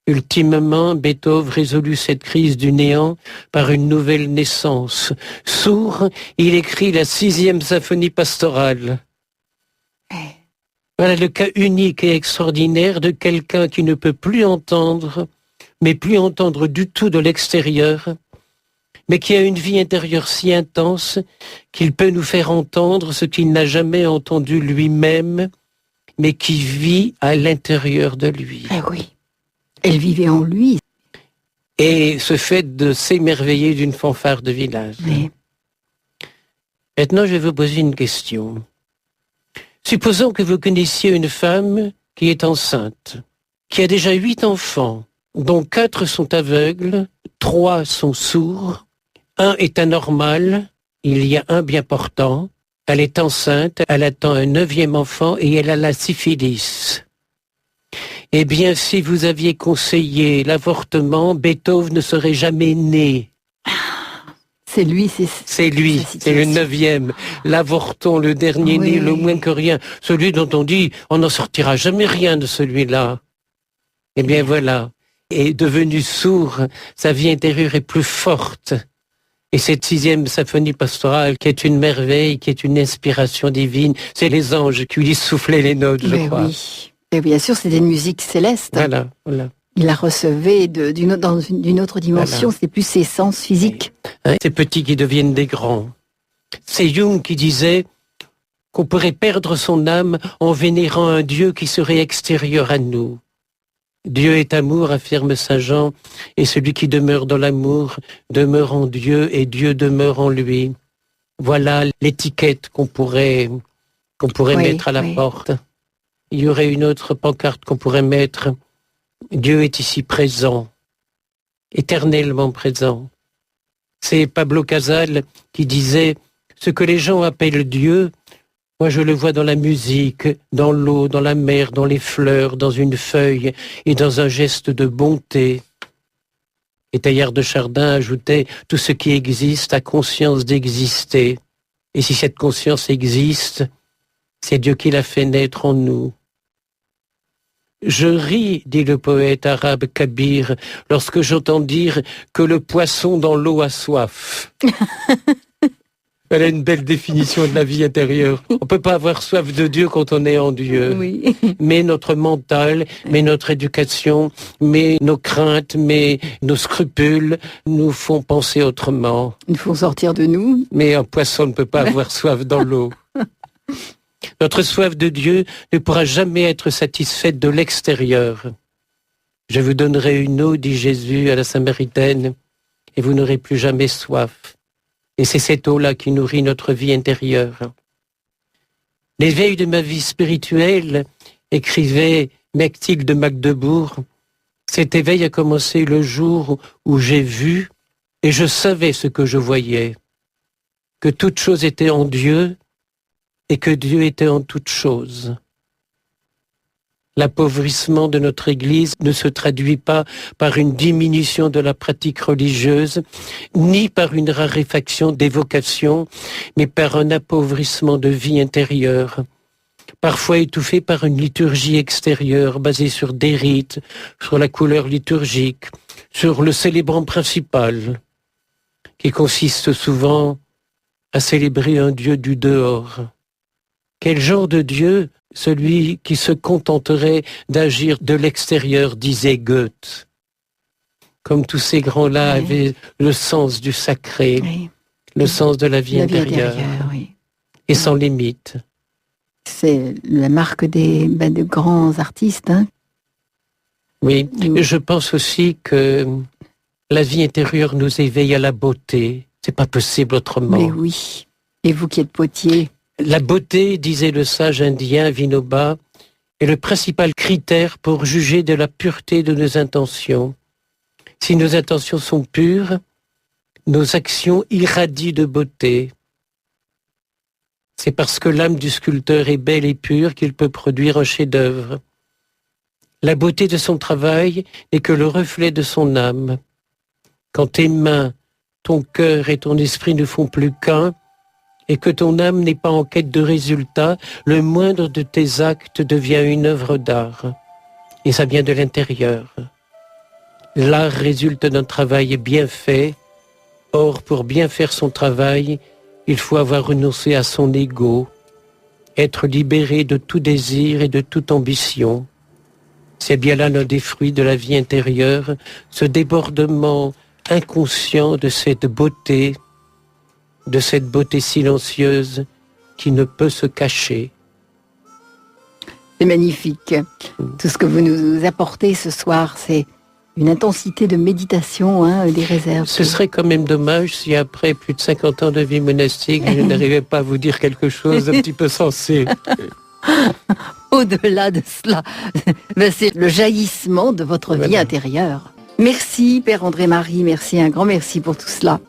Speaker 2: Ultimement, Beethoven résolut cette crise du néant par une nouvelle naissance. Sourd, il écrit la 6e symphonie pastorale. Voilà le cas unique et extraordinaire de quelqu'un qui ne peut plus entendre, mais plus entendre du tout de l'extérieur, mais qui a une vie intérieure si intense qu'il peut nous faire entendre ce qu'il n'a jamais entendu lui-même, mais qui vit à l'intérieur de lui.
Speaker 1: Ah oui. Elle vivait en lui.
Speaker 2: Et ce fait de s'émerveiller d'une fanfare de village.
Speaker 1: Oui.
Speaker 2: Maintenant, je vais vous poser une question. Supposons que vous connaissiez une femme qui est enceinte, qui a déjà 8 enfants, dont 4 sont aveugles, 3 sont sourds, 1 est anormal, il y a un bien portant, elle est enceinte, elle attend un 9e enfant et elle a la syphilis. Eh bien, si vous aviez conseillé l'avortement, Beethoven ne serait jamais né.
Speaker 1: C'est lui,
Speaker 2: c'est lui, c'est le 9e. L'avorton, le dernier né, le moins que rien. Celui dont on dit, on n'en sortira jamais rien de celui-là. Eh bien, voilà. Et devenu sourd, sa vie intérieure est plus forte. Et cette 6e symphonie pastorale, qui est une merveille, qui est une inspiration divine, c'est les anges qui lui soufflaient les notes, je crois.
Speaker 1: Oui. Et bien sûr, c'était une musique céleste.
Speaker 2: Voilà.
Speaker 1: Il la recevait dans une autre dimension, voilà. C'était plus ses sens physiques.
Speaker 2: Oui. Ces petits qui deviennent des grands. C'est Jung qui disait qu'on pourrait perdre son âme en vénérant un Dieu qui serait extérieur à nous. Dieu est amour, affirme Saint Jean, et celui qui demeure dans l'amour demeure en Dieu et Dieu demeure en lui. Voilà l'étiquette qu'on pourrait mettre à la porte. Il y aurait une autre pancarte qu'on pourrait mettre. Dieu est ici présent, éternellement présent. C'est Pablo Casals qui disait « Ce que les gens appellent Dieu, moi je le vois dans la musique, dans l'eau, dans la mer, dans les fleurs, dans une feuille et dans un geste de bonté. Et Teilhard de Chardin ajoutait « Tout ce qui existe a conscience d'exister. Et si cette conscience existe, c'est Dieu qui l'a fait naître en nous. » Je ris, dit le poète arabe Kabir, lorsque j'entends dire que le poisson dans l'eau a soif. Elle a une belle définition de la vie intérieure. On ne peut pas avoir soif de Dieu quand on est en Dieu.
Speaker 1: Oui.
Speaker 2: Mais notre mental, mais notre éducation, mais nos craintes, mais nos scrupules nous font penser autrement.
Speaker 1: Ils font sortir de nous.
Speaker 2: Mais un poisson ne peut pas avoir soif dans l'eau. Notre soif de Dieu ne pourra jamais être satisfaite de l'extérieur. Je vous donnerai une eau, dit Jésus à la Samaritaine, et vous n'aurez plus jamais soif. Et c'est cette eau-là qui nourrit notre vie intérieure. L'éveil de ma vie spirituelle, écrivait Mechtilde de Magdebourg, cet éveil a commencé le jour où j'ai vu et je savais ce que je voyais, que toute chose était en Dieu et que Dieu était en toute chose. L'appauvrissement de notre Église ne se traduit pas par une diminution de la pratique religieuse, ni par une raréfaction des vocations, mais par un appauvrissement de vie intérieure, parfois étouffé par une liturgie extérieure basée sur des rites, sur la couleur liturgique, sur le célébrant principal, qui consiste souvent à célébrer un Dieu du dehors. Quel genre de Dieu, celui qui se contenterait d'agir de l'extérieur, disait Goethe. Comme tous ces grands-là avaient le sens du sacré, le sens de la vie intérieure, et sans limite.
Speaker 1: C'est la marque de grands artistes. Hein.
Speaker 2: Oui, je pense aussi que la vie intérieure nous éveille à la beauté. C'est pas possible autrement.
Speaker 1: Mais oui. Et vous qui êtes potier.
Speaker 2: La beauté, disait le sage indien Vinoba, est le principal critère pour juger de la pureté de nos intentions. Si nos intentions sont pures, nos actions irradient de beauté. C'est parce que l'âme du sculpteur est belle et pure qu'il peut produire un chef-d'œuvre. La beauté de son travail n'est que le reflet de son âme. Quand tes mains, ton cœur et ton esprit ne font plus qu'un, et que ton âme n'est pas en quête de résultats, le moindre de tes actes devient une œuvre d'art. Et ça vient de l'intérieur. L'art résulte d'un travail bien fait. Or, pour bien faire son travail, il faut avoir renoncé à son ego, être libéré de tout désir et de toute ambition. C'est bien là l'un des fruits de la vie intérieure, ce débordement inconscient de cette beauté silencieuse qui ne peut se cacher.
Speaker 1: C'est magnifique. Tout ce que vous nous apportez ce soir, c'est une intensité de méditation, des réserves.
Speaker 2: Ce serait quand même dommage si après plus de 50 ans de vie monastique, je n'arrivais pas à vous dire quelque chose d'un petit peu sensé.
Speaker 1: Au-delà de cela, c'est le jaillissement de votre vie intérieure. Merci Père André-Marie, merci, un grand merci pour tout cela.